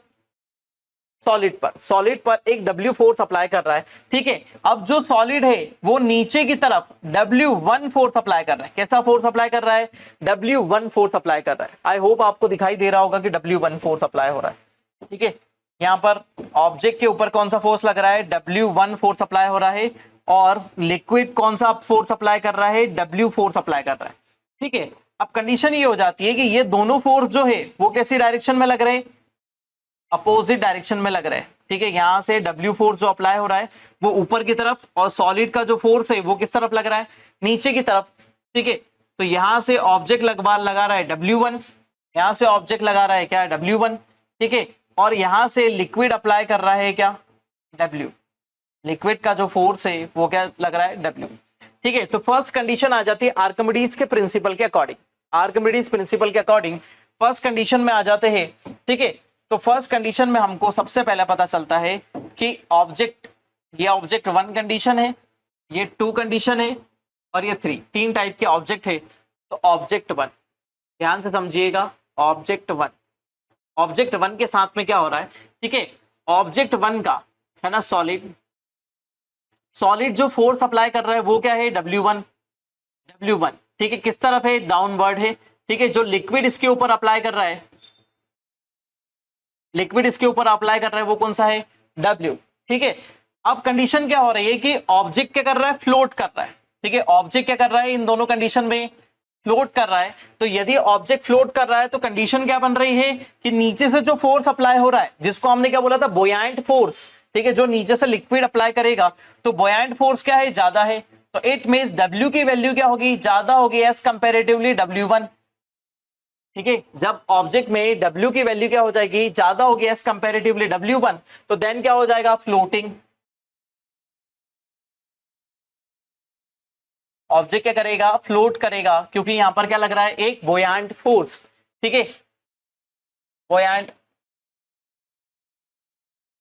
सॉलिड पर, सॉलिड पर एक W फोर्स अप्लाई कर रहा है। ठीक है, अब जो सॉलिड है वो नीचे की तरफ W1 फोर्स अप्लाई कर रहा है। कैसा फोर्स अप्लाई कर रहा है, W1 फोर्स अप्लाई कर रहा है। आई होप आपको दिखाई दे रहा होगा कि W1 फोर्स अप्लाई हो रहा है। ठीक है, यहां पर ऑब्जेक्ट के ऊपर कौन सा फोर्स लग रहा है, W1 फोर्स अप्लाई हो रहा है, और लिक्विड कौन सा फोर्स अप्लाई कर रहा है, W फोर्स अप्लाई कर रहा है। ठीक है, अब कंडीशन ये हो जाती है कि ये दोनों फोर्स जो है वो कैसी डायरेक्शन में लग रहे हैं, अपोजिट डायरेक्शन में लग रहा है। ठीक है, यहां से W फोर्स जो अप्लाई हो रहा है वो ऊपर की तरफ, और सॉलिड का जो फोर्स है वो किस तरफ लग रहा है, नीचे की तरफ। ठीक है, तो यहां से ऑब्जेक्ट लगा रहा है W1, यहां से ऑब्जेक्ट लगा रहा है क्या, W1। ठीक है, और यहां से लिक्विड अप्लाई कर रहा है क्या, W, लिक्विड का जो फोर्स है वो क्या लग रहा है, W। ठीक है, तो फर्स्ट कंडीशन आ जाती है आर्किमिडीज के प्रिंसिपल के अकॉर्डिंग, आर्किमिडीज प्रिंसिपल के अकॉर्डिंग फर्स्ट कंडीशन में आ जाते हैं। ठीक है, तो फर्स्ट कंडीशन में हमको सबसे पहले पता चलता है कि ऑब्जेक्ट, ये ऑब्जेक्ट 1 कंडीशन है, ये 2 कंडीशन है, और ये 3, 3 टाइप के ऑब्जेक्ट है। तो ऑब्जेक्ट 1, ध्यान से समझिएगा, ऑब्जेक्ट 1, ऑब्जेक्ट 1 के साथ में क्या हो रहा है। ठीक है, ऑब्जेक्ट 1 का है ना, सॉलिड, सॉलिड जो फोर्स अप्लाई कर रहा है वो क्या है, W1, W1। ठीक है, किस तरफ है, डाउनवर्ड है। ठीक है, जो लिक्विड इसके ऊपर अप्लाई कर रहा है, लिक्विड इसके ऊपर अप्लाई कर रहा है वो कौन सा है, W। ठीक है, अब कंडीशन क्या हो रही है कि ऑब्जेक्ट क्या कर रहा है, फ्लोट कर रहा है। ठीक है, ऑब्जेक्ट क्या कर रहा है, इन दोनों कंडीशन में फ्लोट कर रहा है। तो यदि ऑब्जेक्ट फ्लोट कर रहा है तो कंडीशन क्या बन रही है कि नीचे से जो फोर्स अप्लाई हो रहा है, जिसको हमने क्या बोला था, बुयांट फोर्स। ठीक है, जो नीचे से लिक्विड अप्लाई करेगा तो बुयांट फोर्स क्या है, ज्यादा है। तो इट मींस W की वैल्यू क्या होगी, ज्यादा होगी एज कंपेरेटिवली W1। ठीक है, जब ऑब्जेक्ट में W की वैल्यू क्या हो जाएगी, ज्यादा होगी एज कंपेरेटिवली W1, तो देन क्या हो जाएगा, फ्लोटिंग। ऑब्जेक्ट क्या करेगा, फ्लोट करेगा, क्योंकि यहां पर क्या लग रहा है, एक बुयांट फोर्स। ठीक है, बुयांट,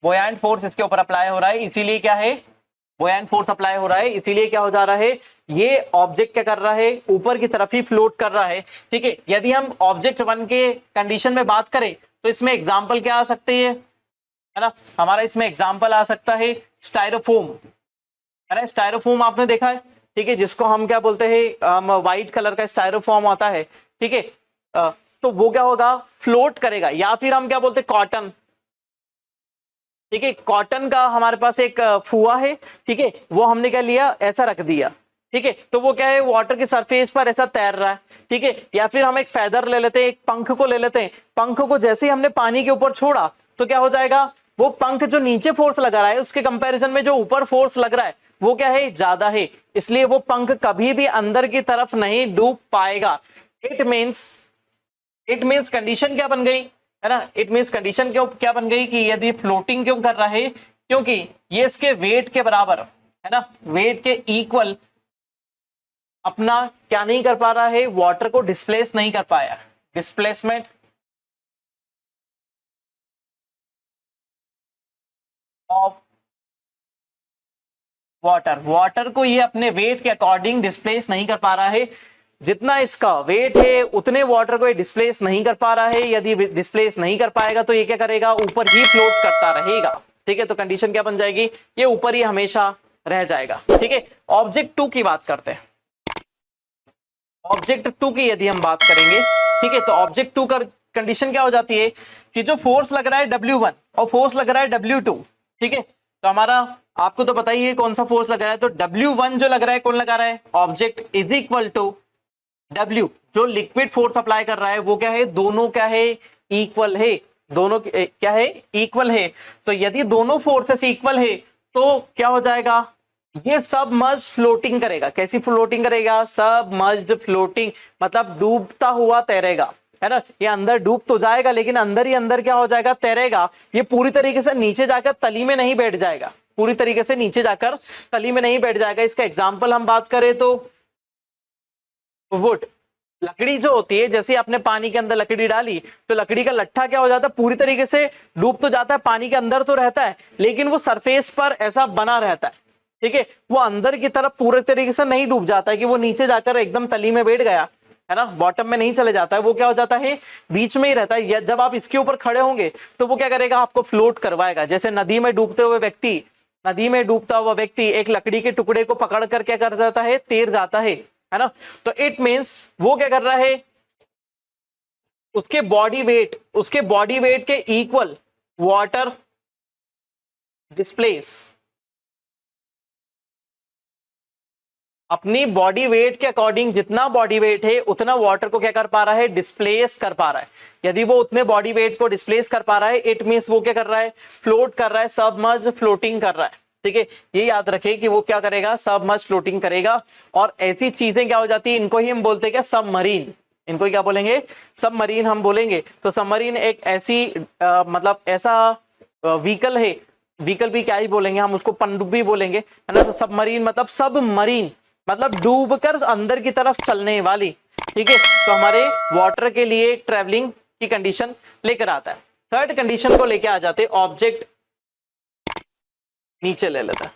बुयांट फोर्स इसके ऊपर अप्लाई हो रहा है, इसीलिए क्या है, बुयांट फोर्स अप्लाई हो रहा है, इसीलिए क्या हो जा रहा है, ये ऑब्जेक्ट क्या कर रहा है, ऊपर की तरफ ही फ्लोट कर रहा है। ठीक है, यदि हम ऑब्जेक्ट 1 के कंडीशन में बात करें तो इसमें एग्जांपल क्या आ सकते हैं, है ना, हमारा इसमें एग्जांपल आ सकता है स्टाइरोफोम, है ना। स्टाइरोफोम आपने देखा है, ठीक है, जिसको हम क्या बोलते हैं, व्हाइट कलर का स्टाइरोफोम आता है। ठीक है, तो वो क्या होगा, फ्लोट करेगा। या फिर हम क्या बोलते हैं, कॉटन, ठीक है, कॉटन का हमारे पास एक फुआ है, ठीक है, वो हमने क्या लिया, ऐसा रख दिया, ठीक है, तो वो क्या है, वाटर के सरफेस पर ऐसा तैर रहा है, ठीक है। या फिर हम एक फेदर ले लेते हैं, एक पंख को ले लेते हैं, पंख को जैसे ही हमने पानी के ऊपर छोड़ा तो क्या हो जाएगा, वो पंख जो नीचे फोर्स लगा रहा है उसके कंपैरिजन में जो ऊपर फोर्स लग रहा है वो क्या है, ज्यादा है, इसलिए वो पंख कभी भी अंदर की तरफ नहीं डूब पाएगा। इट मीन्स कंडीशन क्या बन गई, है ना, इट मीन्स कंडीशन क्यों क्या बन गई कि यदि फ्लोटिंग क्यों कर रहा है, क्योंकि ये इसके वेट के बराबर, है ना, वेट के इक्वल अपना क्या नहीं कर पा रहा है, वाटर को डिस्प्लेस नहीं कर पाया, डिस्प्लेसमेंट ऑफ वाटर को ये अपने वेट के अकॉर्डिंग डिस्प्लेस नहीं कर पा रहा है। जितना इसका वेट है उतने वाटर को ये डिस्प्लेस नहीं कर पा रहा है। यदि डिस्प्लेस नहीं कर पाएगा तो ये क्या करेगा, ऊपर ही फ्लोट करता रहेगा, ठीक है। तो कंडीशन क्या बन जाएगी, ये ऊपर ही हमेशा रह जाएगा, ठीक है। ऑब्जेक्ट 2 की बात करते हैं। ऑब्जेक्ट 2 की यदि हम बात करेंगे, ठीक है, तो ऑब्जेक्ट 2 का कंडीशन क्या हो जाती है कि जो फोर्स लग रहा है W1 और फोर्स लग रहा है W2, ठीक है, तो हमारा आपको तो पता ही है कौन सा फोर्स लग रहा है, तो W1 जो लग रहा है, कौन लगा रहा है, object is equal to W जो लिक्विड फोर्स अप्लाई कर रहा है वो क्या है, दोनों क्या है, इक्वल है, दोनों क्या है, इक्वल है। तो यदि दोनों फोर्सेस इक्वल है तो क्या हो जाएगा, ये सबमर्ज्ड फ्लोटिंग करेगा। कैसी फ्लोटिंग करेगा, सबमर्ज्ड फ्लोटिंग, मतलब डूबता हुआ तैरेगा, है ना। ये अंदर डूब तो जाएगा लेकिन अंदर ही अंदर क्या हो जाएगा, तैरेगा। ये पूरी तरीके से नीचे जाकर तली में नहीं बैठ जाएगा, पूरी तरीके से नीचे जाकर तली में नहीं बैठ जाएगा। इसका एग्जाम्पल हम बात करें तो वुड, लकड़ी जो होती है, जैसे आपने पानी के अंदर लकड़ी डाली तो लकड़ी का लट्ठा क्या हो जाता है, पूरी तरीके से डूब तो जाता है, पानी के अंदर तो रहता है लेकिन वो सरफेस पर ऐसा बना रहता है, ठीक है, वो अंदर की तरफ पूरे तरीके से नहीं डूब जाता है कि वो नीचे जाकर एकदम तली में बैठ गया, है ना, बॉटम में नहीं चले जाता है। वो क्या हो जाता है, बीच में ही रहता है। जब आप इसके ऊपर खड़े होंगे तो वो क्या करेगा, आपको फ्लोट करवाएगा। जैसे नदी में डूबते हुए व्यक्ति, नदी में डूबता हुआ व्यक्ति एक लकड़ी के टुकड़े को पकड़ कर क्या कर जाता है, तैर जाता है ना। तो इट मीन्स वो क्या कर रहा है, उसके बॉडी वेट के इक्वल वाटर डिस्प्लेस, अपनी बॉडी वेट के अकॉर्डिंग जितना बॉडी वेट है उतना वाटर को क्या कर पा रहा है, डिस्प्लेस कर पा रहा है। यदि वो उतने बॉडी वेट को डिस्प्लेस कर पा रहा है, इट मींस वो क्या कर रहा है, फ्लोट कर रहा है, सबमर्ज फ्लोटिंग कर रहा है, ठीक है। ये याद रखें कि वो क्या करेगा, सबमर्ज फ्लोटिंग करेगा। और ऐसी चीजें क्या हो जाती है, इनको ही हम बोलते हैं क्या, सबमरीन। इनको क्या बोलेंगे, सबमरीन हम बोलेंगे। तो सबमरीन एक ऐसी मतलब ऐसा व्हीकल है, व्हीकल भी क्या ही बोलेंगे हम उसको, पनडुब्बी बोलेंगे, है ना। तो सबमरीन मतलब सबमरीन, मतलब डूबकर अंदर की तरफ चलने वाली, ठीक है। तो हमारे वाटर के लिए ट्रेवलिंग की कंडीशन लेकर आता है। थर्ड कंडीशन को लेके आ जाते, ऑब्जेक्ट नीचे ले लेते हैं,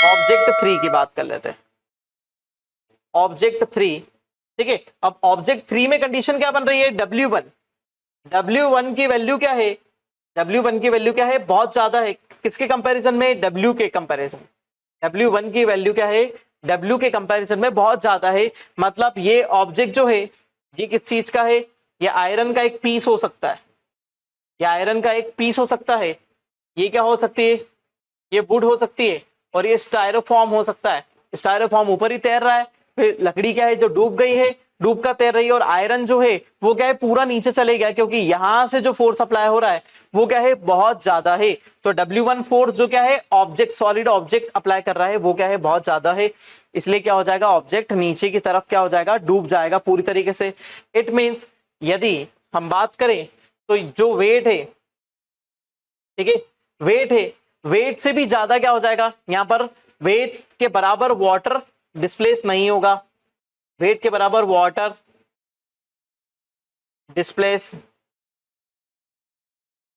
ऑब्जेक्ट 3 की बात कर लेते हैं। ऑब्जेक्ट 3, ठीक है। अब ऑब्जेक्ट 3 में कंडीशन क्या बन रही है, W1 की वैल्यू क्या है, W1 की वैल्यू क्या है, बहुत ज्यादा है। किसके कंपैरिजन में, W के कंपैरिजन। W1 की वैल्यू क्या है, W के कंपैरिजन में बहुत ज्यादा है। मतलब ये ऑब्जेक्ट जो है ये किस चीज का है, ये आयरन का एक पीस हो सकता है, ये आयरन का एक पीस हो सकता है, ये क्या हो सकती है, ये वुड हो सकती है, और ये स्टायरोफॉर्म हो सकता है। स्टायरोफॉर्म ऊपर ही तैर रहा है, फिर लकड़ी क्या है जो डूब गई है, डूब कर तैर रही है, और आयरन जो है वो क्या है, पूरा नीचे चले गया, क्योंकि यहां से जो फोर्स अप्लाई हो रहा है वो क्या है, बहुत ज्यादा है। तो W1 फोर्स जो क्या है, ऑब्जेक्ट, सॉलिड ऑब्जेक्ट अप्लाई कर रहा है, वो क्या है, बहुत ज्यादा है। इसलिए क्या हो जाएगा, ऑब्जेक्ट नीचे की तरफ क्या हो जाएगा, डूब जाएगा पूरी तरीके से। इट मीन्स यदि हम बात करें तो जो वेट है, ठीक है, वेट है, वेट से भी ज्यादा क्या हो जाएगा, यहां पर वेट के बराबर वाटर डिस्प्लेस नहीं होगा, वेट के बराबर वाटर डिस्प्लेस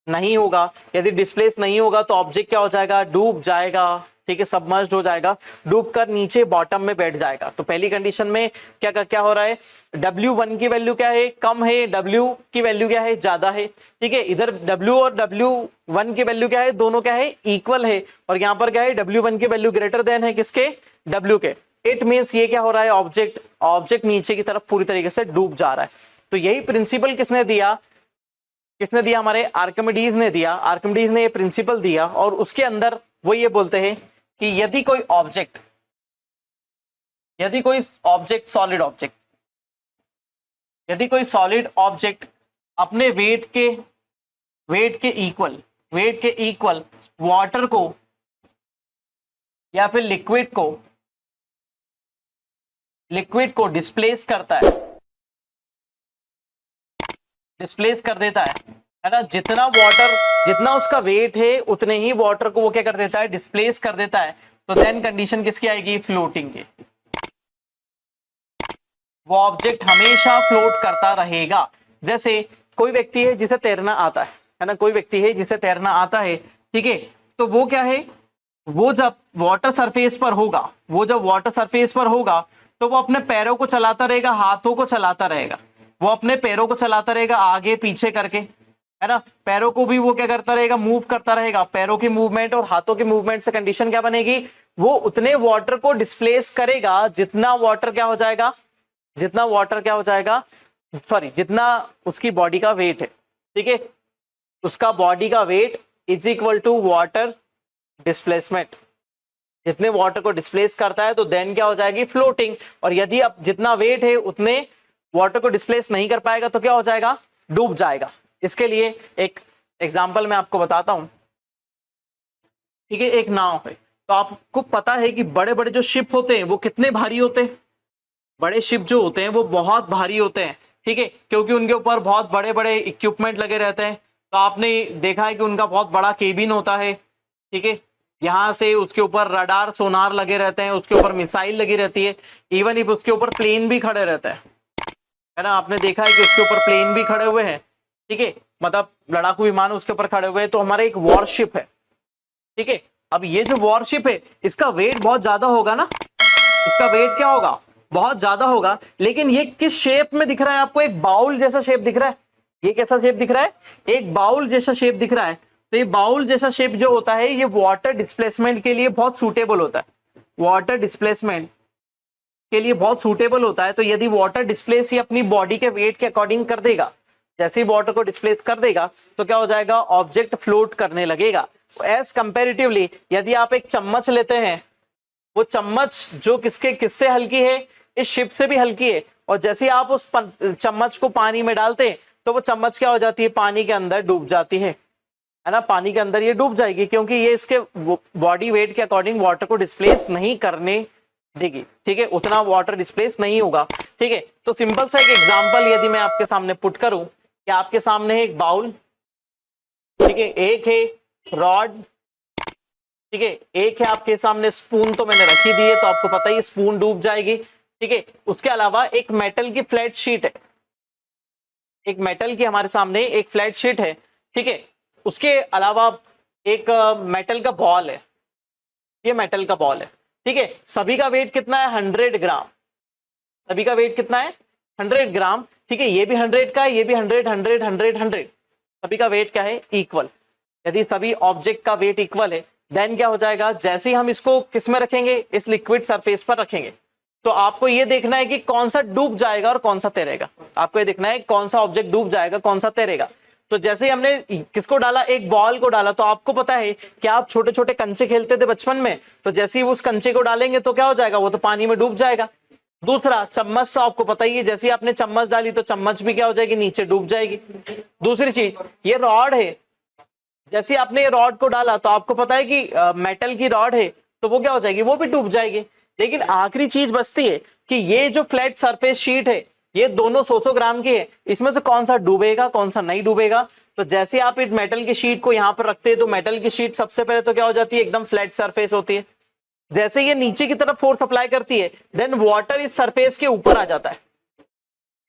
नहीं होगा। यदि डिस्प्लेस नहीं होगा तो ऑब्जेक्ट क्या हो जाएगा, डूब जाएगा, ठीक है, सबमर्ज्ड हो जाएगा, डूब कर नीचे बॉटम में बैठ जाएगा। तो पहली कंडीशन में क्या हो रहा है, W1 की वैल्यू क्या है, कम है, W की वैल्यू क्या है, ज्यादा है, ठीक है। इधर W और W1 की वैल्यू क्या है, दोनों क्या है, इक्वल है, और यहाँ पर क्या है, W1 की वैल्यू ग्रेटर देन है किसके, W के। इट मीन्स ये क्या हो रहा है, ऑब्जेक्ट नीचे की तरफ पूरी तरीके से डूब जा रहा है। तो यही प्रिंसिपल किसने दिया, हमारे आर्किमिडीज ने दिया। आर्किमिडीज ने ये प्रिंसिपल दिया और उसके अंदर वो ये बोलते हैं कि यदि कोई ऑब्जेक्ट सॉलिड ऑब्जेक्ट, यदि कोई सॉलिड ऑब्जेक्ट अपने वेट के इक्वल वाटर को या फिर लिक्विड को डिस्प्लेस करता है, डिस्प्लेस कर देता है ना, जितना उसका वेट है उतने ही वाटर को वो क्या कर देता है, डिस्प्लेस कर देता है, तो देन कंडीशन किसकी आएगी, फ्लोटिंग की। वो ऑब्जेक्ट हमेशा फ्लोट करता रहेगा। जैसे कोई व्यक्ति है जिसे तैरना आता है ना, कोई व्यक्ति है जिसे तैरना आता है, ठीक है, तो वो क्या है, वो जब वाटर सरफेस पर होगा तो वो अपने पैरों को चलाता रहेगा, हाथों को चलाता रहेगा, वो अपने पैरों को चलाता रहेगा आगे पीछे करके, है ना, पैरों को भी वो क्या करता रहेगा, मूव करता रहेगा। पैरों की मूवमेंट और हाथों की मूवमेंट से कंडीशन क्या बनेगी, वो उतने वाटर को डिस्प्लेस करेगा जितना वाटर क्या हो जाएगा, जितना उसकी बॉडी का वेट है, ठीक है, उसका बॉडी का weight is equal to water displacement. जितने वाटर को डिस्प्लेस करता है तो देन क्या हो जाएगी, फ्लोटिंग। और यदि अब जितना वेट है उतने वाटर को डिस्प्लेस नहीं कर पाएगा तो क्या हो जाएगा, डूब जाएगा। इसके लिए एक एग्जांपल मैं आपको बताता हूं, ठीक है, एक नाव है, तो आपको पता है कि बड़े बड़े जो शिप होते हैं वो कितने भारी होते हैं, बड़े शिप जो होते हैं वो बहुत भारी होते हैं, ठीक है, क्योंकि उनके ऊपर बहुत बड़े बड़े इक्विपमेंट लगे रहते हैं। तो आपने देखा है कि उनका बहुत बड़ा केबिन होता है, ठीक है, यहां से उसके ऊपर रडार सोनार लगे रहते हैं, उसके ऊपर मिसाइल लगी रहती है, इवन इफ उसके ऊपर प्लेन भी खड़े रहते हैं, है ना, आपने देखा है कि उसके ऊपर प्लेन भी खड़े हुए हैं, ठीक है, मतलब लड़ाकू विमान उसके ऊपर खड़े हुए हैं। तो हमारा एक वॉरशिप है, ठीक है, अब ये जो वॉरशिप है इसका वेट बहुत ज्यादा होगा ना, इसका वेट क्या होगा, बहुत ज्यादा होगा, लेकिन ये किस शेप में दिख रहा है आपको, एक बाउल जैसा शेप दिख रहा है। ये कैसा शेप दिख रहा है, एक बाउल जैसा शेप दिख रहा है। तो ये बाउल जैसा शेप जो होता है ये वाटर डिस्प्लेसमेंट के लिए बहुत सूटेबल होता है, वाटर डिस्प्लेसमेंट के लिए बहुत सूटेबल होता है। तो यदि वाटर डिस्प्लेस ही अपनी बॉडी के वेट के अकॉर्डिंग कर देगा, जैसे ही वाटर को डिस्प्लेस कर देगा तो क्या हो जाएगा, ऑब्जेक्ट फ्लोट करने लगेगा। एज कंपेरेटिवली यदि आप एक चम्मच लेते हैं, वो चम्मच जो किससे हल्की है, इस शिप से भी हल्की है, और जैसे आप उस चम्मच को पानी में डालते हैं तो वो चम्मच क्या हो जाती है, पानी के अंदर डूब जाती है ना, पानी के अंदर ये डूब जाएगी, क्योंकि ये इसके बॉडी वेट के अकॉर्डिंग वाटर को डिस्प्लेस नहीं करने देगी, ठीक है, उतना वाटर डिस्प्लेस नहीं होगा, ठीक है। तो सिंपल सा एक एग्जांपल यदि मैं आपके सामने पुट करूं कि आपके सामने है एक बाउल, ठीक है, एक है रॉड, ठीक है, एक है आपके सामने स्पून, तो मैंने रखी दी है तो आपको पता ही स्पून डूब जाएगी, ठीक है। उसके अलावा एक मेटल की फ्लैट शीट है, एक मेटल की हमारे सामने एक फ्लैट शीट है, ठीक है। उसके अलावा एक मेटल का बॉल है, ये मेटल का बॉल है, ठीक है। सभी का वेट कितना है, 100 ग्राम, सभी का वेट कितना है, 100 ग्राम, ठीक है। ये भी 100 का है, ये भी 100 100 100 100, सभी का वेट क्या है, इक्वल। यदि सभी ऑब्जेक्ट का वेट इक्वल है देन क्या हो जाएगा, जैसे ही हम इसको किस में रखेंगे, इस लिक्विड सरफेस पर रखेंगे, तो आपको ये देखना है कि कौन सा डूब जाएगा और कौन सा तैरेगा। आपको ये देखना है कौन सा ऑब्जेक्ट डूब जाएगा, कौन सा तैरेगा। तो जैसे ही हमने किसको डाला, एक बॉल को डाला, तो आपको पता है कि आप छोटे छोटे कंचे खेलते थे बचपन में, तो जैसे ही उस कंचे को डालेंगे तो क्या हो जाएगा, वो तो पानी में डूब जाएगा। दूसरा चम्मच, तो आपको पता ही है, जैसे ही आपने चम्मच डाली तो चम्मच भी क्या हो जाएगी, नीचे डूब जाएगी। दूसरी चीज ये रॉड है, जैसे आपने ये रॉड को डाला तो आपको पता है कि मेटल की रॉड है, तो वो क्या हो जाएगी, वो भी डूब जाएगी। लेकिन आखिरी चीज बचती है कि ये जो फ्लैट सरफेस शीट है, ये दोनों 100 ग्राम की है, इसमें से कौन सा डूबेगा कौन सा नहीं डूबेगा। तो जैसे आप इस मेटल की शीट को यहाँ पर रखते हैं तो मेटल की शीट सबसे पहले तो क्या हो जाती है, एकदम फ्लैट सरफेस होती है। जैसे ये नीचे की तरफ फोर्स अप्लाई करती है देन वाटर इस सरफेस के ऊपर आ जाता है,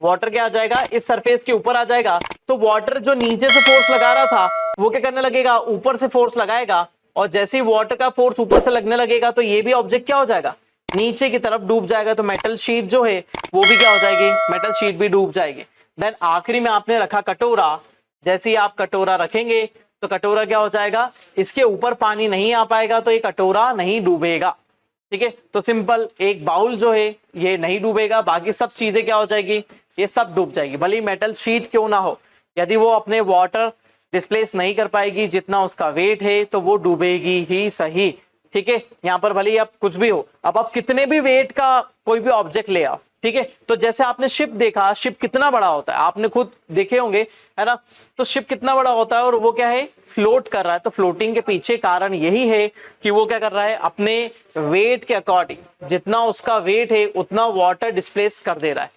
वाटर क्या आ जाएगा, इस सरफेस के ऊपर आ जाएगा। तो वाटर जो नीचे से फोर्स लगा रहा था वो क्या करने लगेगा, ऊपर से फोर्स लगाएगा, और जैसे ही वाटर का फोर्स ऊपर से लगने लगेगा तो ये भी ऑब्जेक्ट क्या हो जाएगा, नीचे की तरफ डूब जाएगा। तो मेटल शीट जो है वो भी क्या हो जाएगी, मेटल शीट भी डूब जाएगी। देन आखिरी में आपने रखा कटोरा, जैसे ही आप कटोरा रखेंगे तो कटोरा क्या हो जाएगा, इसके ऊपर पानी नहीं आ पाएगा तो ये कटोरा नहीं डूबेगा, ठीक है। तो सिंपल एक बाउल जो है ये नहीं डूबेगा, बाकी सब चीजें क्या हो जाएगी, ये सब डूब जाएगी, भले मेटल शीट क्यों ना हो। यदि वो अपने वाटर डिस्प्लेस नहीं कर पाएगी जितना उसका वेट है तो वो डूबेगी ही सही। ठीक है, यहाँ पर भले आप कुछ भी हो, अब आप कितने भी वेट का कोई भी ऑब्जेक्ट ले आओ, ठीक है। तो जैसे आपने शिप देखा, शिप कितना बड़ा होता है, आपने खुद देखे होंगे, है ना। तो शिप कितना बड़ा होता है और वो क्या है, फ्लोट कर रहा है। तो फ्लोटिंग के पीछे कारण यही है कि वो क्या कर रहा है, अपने वेट के अकॉर्डिंग जितना उसका वेट है उतना वाटर डिस्प्लेस कर दे रहा है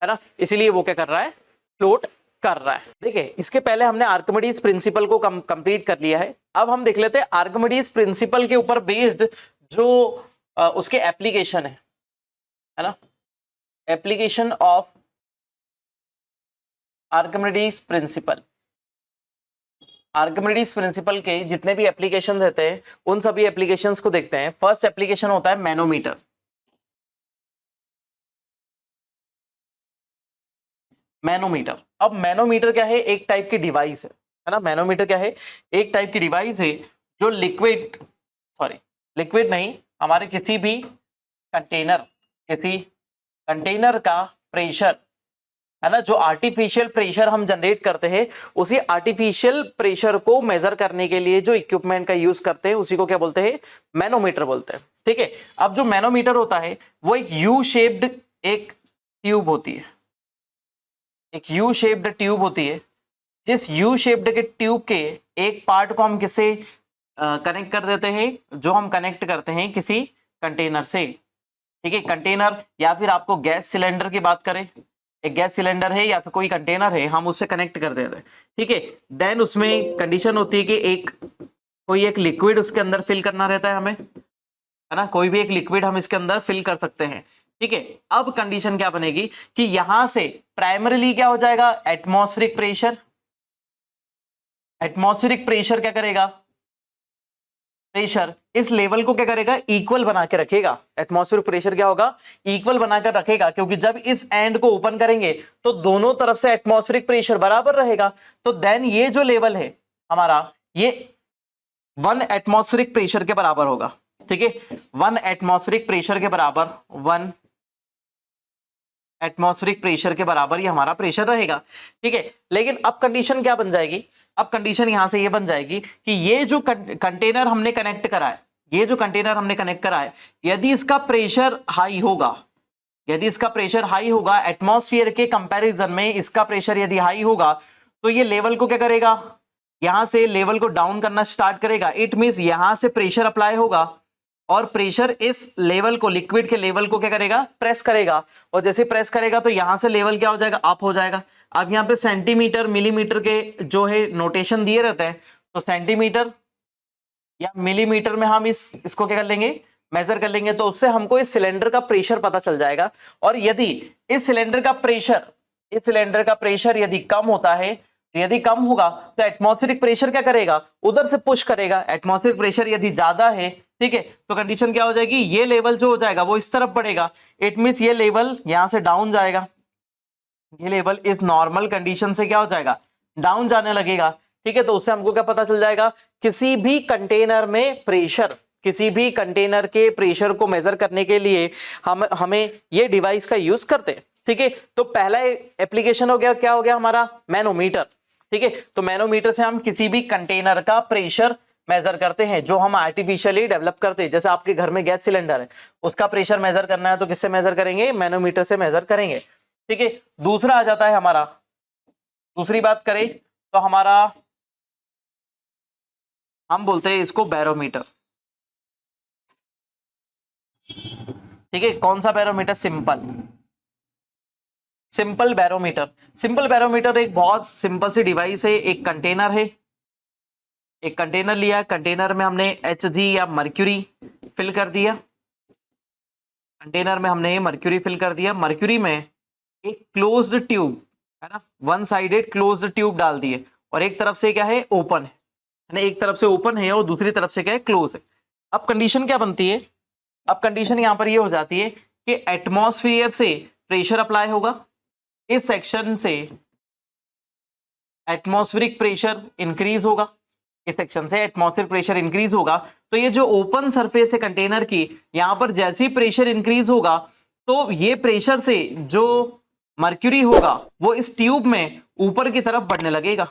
ना। इसीलिए वो क्या कर रहा है, फ्लोट कर रहा है। देखिए, इसके पहले हमने आर्किमिडीज प्रिंसिपल को कंप्लीट कर लिया है। अब हम देख लेते हैं आर्किमिडीज प्रिंसिपल के ऊपर बेस्ड जो उसके एप्लीकेशन है ना। Application of Archimedes principal. Archimedes principal के जितने भी एप्लीकेशन रहते हैं उन सभी एप्लीकेशंस को देखते हैं। फर्स्ट एप्लीकेशन होता है मैनोमीटर। मैनोमीटर, अब मैनोमीटर क्या है, एक टाइप की डिवाइस है ना। मैनोमीटर क्या है, एक टाइप की डिवाइस है जो लिक्विड नहीं, हमारे किसी भी कंटेनर का प्रेशर है ना, जो आर्टिफिशियल प्रेशर हम जनरेट करते हैं, उसी आर्टिफिशियल प्रेशर को मेजर करने के लिए जो इक्विपमेंट का यूज करते हैं उसी को क्या बोलते हैं, मैनोमीटर बोलते हैं। ठीक है, अब जो मैनोमीटर होता है वो एक यू शेप्ड एक ट्यूब होती है, एक यू शेप्ड ट्यूब होती है। जिस यू शेप्ड के ट्यूब के एक पार्ट को हम किससे कनेक्ट कर देते हैं, जो हम कनेक्ट करते हैं किसी कंटेनर से। ठीक है, कंटेनर या फिर आपको गैस सिलेंडर की बात करें, एक गैस सिलेंडर है या फिर कोई कंटेनर है, हम उससे कनेक्ट कर देते हैं। ठीक है, देन उसमें कंडीशन होती है कि कोई एक लिक्विड उसके अंदर फिल करना रहता है हमें, है ना। कोई भी एक लिक्विड हम इसके अंदर फिल कर सकते हैं। ठीक है, अब कंडीशन क्या बनेगी कि यहां से प्राइमरीली क्या हो जाएगा, एटमॉस्फेरिक प्रेशर। एटमॉस्फेरिक प्रेशर क्या करेगा, प्रेशर इस लेवल को क्या करेगा, इक्वल बना के रखेगा। एटमॉस्फेरिक प्रेशर क्या होगा, इक्वल बनाकर रखेगा, क्योंकि जब इस एंड को ओपन करेंगे तो दोनों तरफ से एटमॉस्फेरिक प्रेशर बराबर रहेगा। तो देन ये जो लेवल है हमारा, ये 1 एटमॉस्फेरिक प्रेशर के बराबर होगा। ठीक है, 1 एटमॉस्फेरिक प्रेशर के बराबर, 1 एटमॉस्फेरिक प्रेशर के बराबर ही हमारा प्रेशर रहेगा। ठीक है, लेकिन अब कंडीशन क्या बन जाएगी, अब कंडीशन यहां से ये बन जाएगी कि ये जो कंटेनर हमने कनेक्ट करा है, ये जो कंटेनर हमने कनेक्ट करा है, यदि इसका प्रेशर हाई होगा, यदि इसका प्रेशर हाई होगा, एटमॉस्फेयर के कंपैरिजन में इसका प्रेशर यदि हाई होगा, तो ये लेवल को क्या करेगा, यहां से लेवल को डाउन करना स्टार्ट करेगा। इट मींस यहां से प्रेशर अप्लाई होगा और प्रेशर इस लेवल को, लिक्विड के लेवल को क्या करेगा, प्रेस करेगा। और जैसे प्रेस करेगा तो यहां से लेवल क्या हो जाएगा, अप हो जाएगा। अब यहाँ पे सेंटीमीटर मिलीमीटर के जो है नोटेशन दिए रहते हैं, तो सेंटीमीटर या मिलीमीटर में हम इसको क्या कर लेंगे, मेजर कर लेंगे, तो उससे हमको इस सिलेंडर का प्रेशर पता चल जाएगा। और यदि इस सिलेंडर का प्रेशर यदि कम होता है, यदि कम होगा तो एटमॉस्फेरिक प्रेशर क्या करेगा, उधर से पुश करेगा। एटमॉस्फेरिक प्रेशर यदि ज्यादा है, ठीक है, तो कंडीशन क्या हो जाएगी, ये लेवल जो हो जाएगा वो इस तरफ बढ़ेगा। इट मींस ये लेवल यहां से डाउन जाएगा, ये लेवल इस नॉर्मल कंडीशन से क्या हो जाएगा, डाउन जाने लगेगा। ठीक है, तो उससे हमको क्या पता चल जाएगा, किसी भी कंटेनर में प्रेशर, किसी भी कंटेनर के प्रेशर को मेजर करने के लिए हमें ये डिवाइस का यूज करते हैं। ठीक है, तो पहला एप्लीकेशन हो गया, क्या हो गया हमारा, मैनोमीटर। ठीक है, तो मैनोमीटर से हम किसी भी कंटेनर का प्रेशर मेजर करते हैं, जो हम आर्टिफिशियली डेवलप करते हैं। जैसे आपके घर में गैस सिलेंडर है, उसका प्रेशर मेजर करना है तो किससे मेजर करेंगे, मैनोमीटर से मेजर करेंगे। ठीक है, दूसरा आ जाता है हमारा, दूसरी बात करें तो हमारा, हम बोलते हैं इसको बैरोमीटर। ठीक है, कौन सा barometer, simple barometer. Simple barometer एक बहुत सिंपल सी डिवाइस है। एक कंटेनर है, एक कंटेनर लिया, कंटेनर में हमने Hg या मर्क्यूरी फिल कर दिया, कंटेनर में हमने मर्क्यूरी फिल कर दिया। मर्क्यूरी में एक क्लोज्ड ट्यूब है ना, वन साइडेड क्लोज्ड ट्यूब डाल दिए, और एक तरफ से क्या है, ओपन है ना, एक तरफ से ओपन है और दूसरी तरफ से क्या है, क्लोज है। अब कंडीशन क्या बनती है, अब कंडीशन यहां पर ये हो जाती है कि एटमॉस्फेयर से प्रेशर अप्लाई होगा, इस सेक्शन से एटमॉस्फेरिक प्रेशर इंक्रीज होगा। इस सेक्शन से एटमॉस्फेयर प्रेशर इंक्रीज होगा तो ये जो ओपन सरफेस है कंटेनर की, यहां पर जैसे ही प्रेशर इंक्रीज होगा तो ये प्रेशर से जो मर्क्यूरी होगा वो इस ट्यूब में ऊपर की तरफ बढ़ने लगेगा।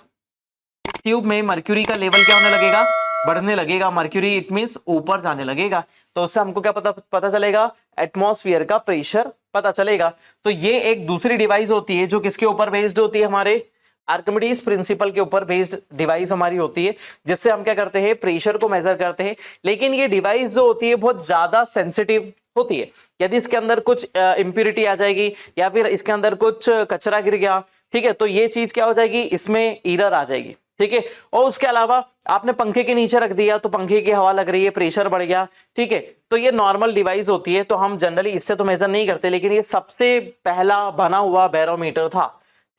इस ट्यूब में मर्क्यूरी का लेवल क्या होने लगेगा, बढ़ने लगेगा। मर्क्यूरी इट मींस ऊपर जाने लगेगा। तो उससे हमको क्या पता चलेगा, एटमॉस्फेयर का प्रेशर पता चलेगा। तो ये एक दूसरी डिवाइस होती है जो किसके ऊपर बेस्ड होती है, हमारे आर्किमिडीज प्रिंसिपल के ऊपर बेस्ड डिवाइस हमारी होती है, जिससे हम क्या करते हैं, प्रेशर को मेजर करते हैं। लेकिन ये डिवाइस जो होती है बहुत ज्यादा सेंसिटिव होती है। यदि इसके अंदर कुछ इंप्योरिटी आ जाएगी या फिर इसके अंदर कुछ कचरा गिर गया, ठीक है, तो ये चीज क्या हो जाएगी, इसमें एरर आ जाएगी। ठीक है, और उसके अलावा आपने पंखे के नीचे रख दिया तो पंखे की हवा लग रही है, प्रेशर बढ़ गया, ठीक है, तो ये नॉर्मल डिवाइस होती है। तो हम जनरली इससे तो मेजर नहीं करते, लेकिन ये सबसे पहला बना हुआ बैरोमीटर था।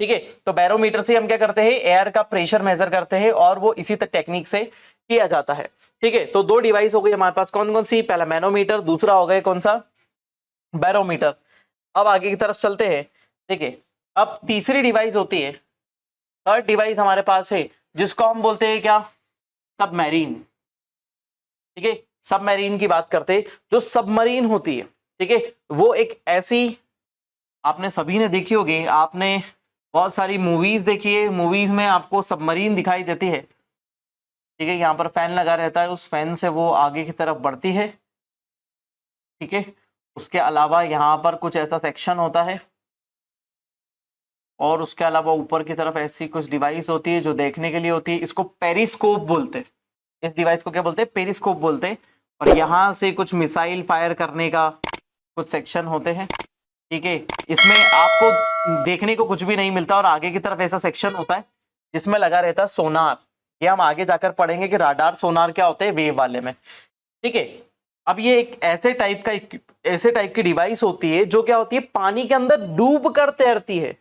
ठीक है, तो बैरोमीटर से हम क्या करते हैं, एयर का प्रेशर मेजर करते हैं और वो इसी टेक्निक से किया जाता है। ठीक है, तो दो डिवाइस हो गई हमारे पास, कौन कौन सी, पहला मैनोमीटर, दूसरा हो गया कौन सा, बैरोमीटर। अब आगे की तरफ चलते हैं। ठीक है, अब तीसरी डिवाइस होती है, थर्ड डिवाइस हमारे पास है जिसको हम बोलते हैं क्या, सबमरीन। ठीक है, सबमरीन की बात करते हैं। जो सबमरीन होती है, ठीक है, वो एक ऐसी, आपने सभी ने देखी होगी, आपने बहुत सारी मूवीज देखी है, मूवीज में आपको सबमरीन दिखाई देती है। ठीक है, यहाँ पर फैन लगा रहता है, उस फैन से वो आगे की तरफ बढ़ती है। ठीक है, उसके अलावा यहाँ पर कुछ ऐसा सेक्शन होता है और उसके अलावा ऊपर की तरफ ऐसी कुछ डिवाइस होती है जो देखने के लिए होती है। इसको पेरिस्कोप बोलते हैं। इस डिवाइस को क्या बोलते हैं, पेरिस्कोप बोलते हैं। और यहाँ से कुछ मिसाइल फायर करने का कुछ सेक्शन होते हैं। ठीक है, इसमें आपको देखने को कुछ भी नहीं मिलता और आगे की तरफ ऐसा सेक्शन होता है जिसमें लगा रहता है सोनार। ये हम आगे जाकर पढ़ेंगे कि राडार सोनार क्या होते हैं वेव वाले में। ठीक है, अब ये एक ऐसे टाइप की डिवाइस होती है जो क्या होती है, पानी के अंदर डूब कर तैरती है।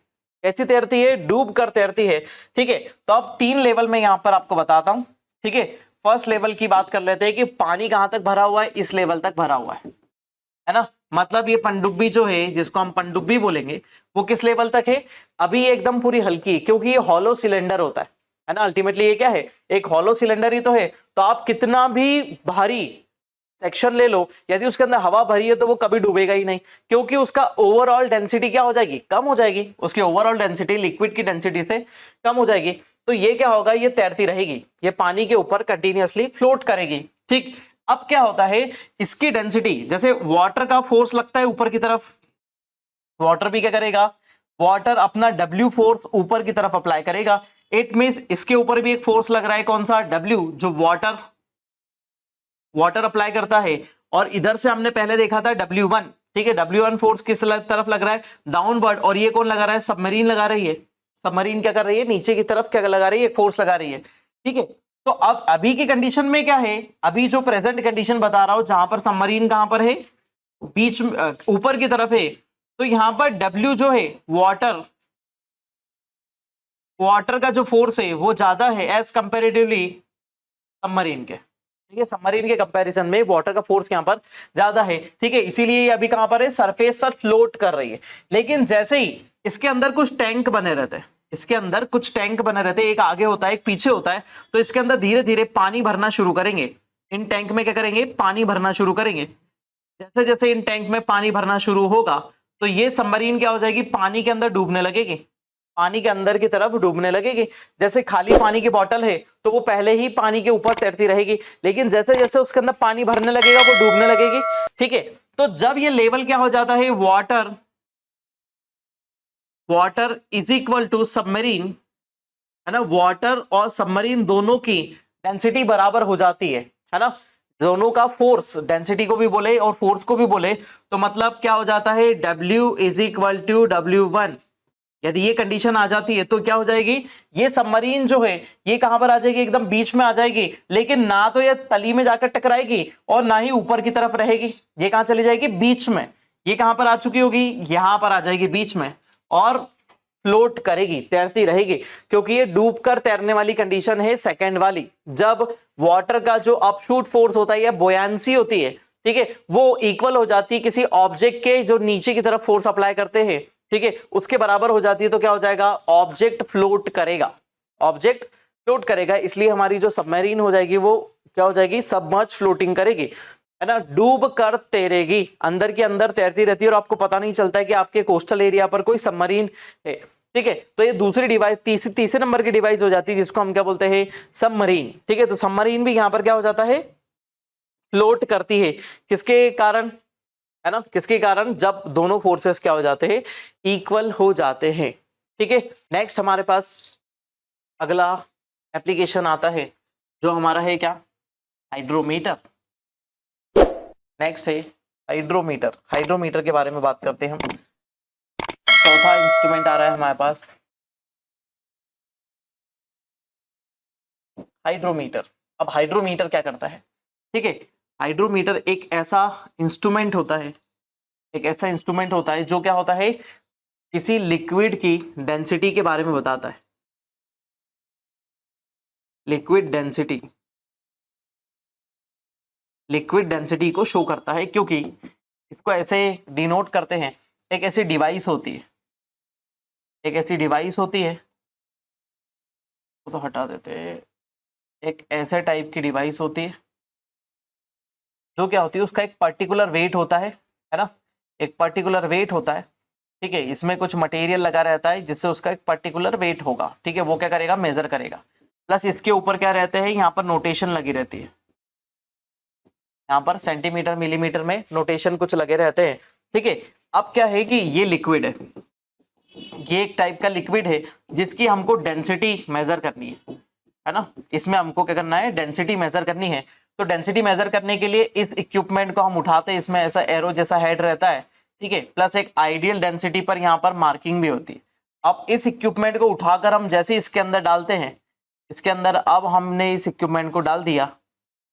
कैसी तैरती है, डूब कर तैरती है। ठीक है, तो अब 3 लेवल में यहां पर आपको बताता हूं। ठीक है, फर्स्ट लेवल की बात कर लेते हैं कि पानी कहां तक भरा हुआ है, इस लेवल तक भरा हुआ है ना। मतलब ये पनडुब्बी जो है, जिसको हम पनडुब्बी बोलेंगे, वो किस लेवल तक है, अभी एकदम पूरी हल्की, क्योंकि ये हॉलो सिलेंडर होता है ना। अल्टीमेटली ये क्या है, एक हॉलो सिलेंडर ही तो है। तो आप कितना भी भारी सेक्शन ले लो, यदि उसके अंदर हवा भरी है तो वो कभी डूबेगा ही नहीं, क्योंकि उसका ओवरऑल डेंसिटी क्या हो जाएगी, कम हो जाएगी। उसकी ओवरऑल डेंसिटी लिक्विड की डेंसिटी से कम हो जाएगी। तो ये क्या होगा, ये तैरती रहेगी, ये पानी के ऊपर कंटिन्यूअसली फ्लोट करेगी। ठीक, अब क्या होता है, इसकी डेंसिटी, जैसे वाटर का फोर्स लगता है ऊपर की तरफ, वाटर भी क्या करेगा, वाटर अपना W फोर्स ऊपर की तरफ अप्लाई करेगा। इट मींस इसके ऊपर भी एक फोर्स लग रहा है, कौन सा, W, जो वाटर अप्लाई करता है। और इधर से हमने पहले देखा था W1। ठीक है, W1 फोर्स किस तरफ लग रहा है, डाउनवर्ड। और ये कौन लगा रहा है, सबमरीन लगा रही है। सबमरीन क्या कर रही है, नीचे की तरफ क्या लगा रही है, फोर्स लगा रही है। ठीक है, तो अब अभी की कंडीशन में क्या है, अभी जो प्रेजेंट कंडीशन बता रहा हूं, जहां पर सबमरीन कहां पर है, बीच ऊपर की तरफ है, तो यहां पर W जो है, वाटर का जो फोर्स है वो ज्यादा है एज कंपेरेटिवली सबमरीन के। ठीक है, सबमरीन के कंपैरिजन में वाटर का फोर्स यहां पर ज्यादा है। ठीक है, इसीलिए ये अभी कहां पर है, सरफेस पर फ्लोट कर रही है। लेकिन जैसे ही इसके अंदर कुछ टैंक बने रहते हैं, इसके अंदर कुछ टैंक बने रहते हैं, एक आगे होता है एक पीछे होता है, तो इसके अंदर धीरे धीरे पानी भरना शुरू करेंगे। इन टैंक में क्या करेंगे, पानी भरना शुरू करेंगे। जैसे जैसे इन टैंक में पानी भरना शुरू होगा तो ये सबमरीन क्या हो जाएगी, पानी के अंदर डूबने लगेगी, पानी के अंदर की तरफ डूबने लगेगी। जैसे खाली पानी की बोतल है तो वो पहले ही पानी के ऊपर तैरती रहेगी, लेकिन जैसे जैसे उसके अंदर पानी भरने लगेगा वो डूबने लगेगी। ठीक है, तो जब ये लेवल क्या हो जाता है, water is equal to submarine, है ना, वाटर और सबमरीन दोनों की डेंसिटी बराबर हो जाती है ना, दोनों का फोर्स, डेंसिटी को भी बोले और फोर्स को भी बोले, तो मतलब क्या हो जाता है, W is equal to W1। यदि ये कंडीशन आ जाती है तो क्या हो जाएगी, ये सबमरीन जो है ये कहां पर आ जाएगी, एकदम बीच में आ जाएगी। लेकिन ना तो ये तली में जाकर टकराएगी और ना ही ऊपर की तरफ रहेगी, ये कहां चली जाएगी, बीच में। ये कहां पर आ चुकी होगी, यहां पर आ जाएगी बीच में, और फ्लोट करेगी, तैरती रहेगी, क्योंकि ये डूबकर तैरने वाली कंडीशन है सेकंड वाली, जब वाटर का जो अपशूट फोर्स होता है या बोयांसी होती है, ठीक है, वो इक्वल हो जाती है किसी ऑब्जेक्ट के जो नीचे की तरफ फोर्स अप्लाई करते हैं, ठीक है, उसके बराबर हो जाती है। तो क्या हो जाएगा, ऑब्जेक्ट फ्लोट करेगा, ऑब्जेक्ट फ्लोट करेगा, इसलिए हमारी जो सबमरीन हो जाएगी वो क्या हो जाएगी, सबमर्ज फ्लोटिंग करेगी, है ना, डूब कर तैरेगी, अंदर के अंदर तैरती रहती है और आपको पता नहीं चलता है कि आपके कोस्टल एरिया पर कोई सबमरीन है। ठीक है, तो ये दूसरी डिवाइस, तीसरे नंबर की डिवाइस हो जाती है जिसको हम क्या बोलते हैं, सबमरीन। ठीक है, तो सबमरीन भी यहां पर क्या हो जाता है, फ्लोट करती है, किसके कारण, है ना, किसके कारण, जब दोनों फोर्सेस क्या हो जाते हैं, इक्वल हो जाते हैं। ठीक है, नेक्स्ट हमारे पास अगला एप्लीकेशन आता है जो हमारा है क्या, हाइड्रोमीटर। नेक्स्ट है हाइड्रोमीटर। हाइड्रोमीटर के बारे में बात करते हैं हम। चौथा इंस्ट्रूमेंट आ रहा है हमारे पास, हाइड्रोमीटर। अब हाइड्रोमीटर क्या करता है, ठीक है, हाइड्रोमीटर एक ऐसा इंस्ट्रूमेंट होता है, एक ऐसा इंस्ट्रूमेंट होता है जो क्या होता है, किसी लिक्विड की डेंसिटी के बारे में बताता है, लिक्विड डेंसिटी, लिक्विड डेंसिटी को शो करता है, क्योंकि इसको ऐसे डिनोट करते हैं, एक ऐसी डिवाइस होती है, एक ऐसी डिवाइस होती है, तो हटा देते हैं, एक ऐसे टाइप की डिवाइस होती है जो क्या होती है, उसका एक पर्टिकुलर वेट होता है ना, एक पर्टिकुलर वेट होता है। ठीक है, इसमें कुछ मटेरियल लगा रहता है जिससे उसका एक पर्टिकुलर वेट होगा। ठीक है, वो क्या करेगा, मेजर करेगा। प्लस इसके ऊपर क्या रहते हैं, यहाँ पर नोटेशन लगी रहती है, यहाँ पर सेंटीमीटर मिलीमीटर में नोटेशन कुछ लगे रहते हैं। ठीक है, अब क्या है कि ये लिक्विड है, ये एक टाइप का लिक्विड है जिसकी हमको डेंसिटी मेजर करनी है ना, इसमें हमको क्या करना है, डेंसिटी मेजर करनी है। तो डेंसिटी मेजर करने के लिए इस इक्विपमेंट को हम उठाते हैं, इसमें ऐसा एरो जैसा हेड रहता है। ठीक है, प्लस एक आइडियल डेंसिटी पर यहाँ पर मार्किंग भी होती है। अब इस इक्विपमेंट को उठाकर हम जैसे इसके अंदर डालते हैं, इसके अंदर अब हमने इस इक्विपमेंट को डाल दिया,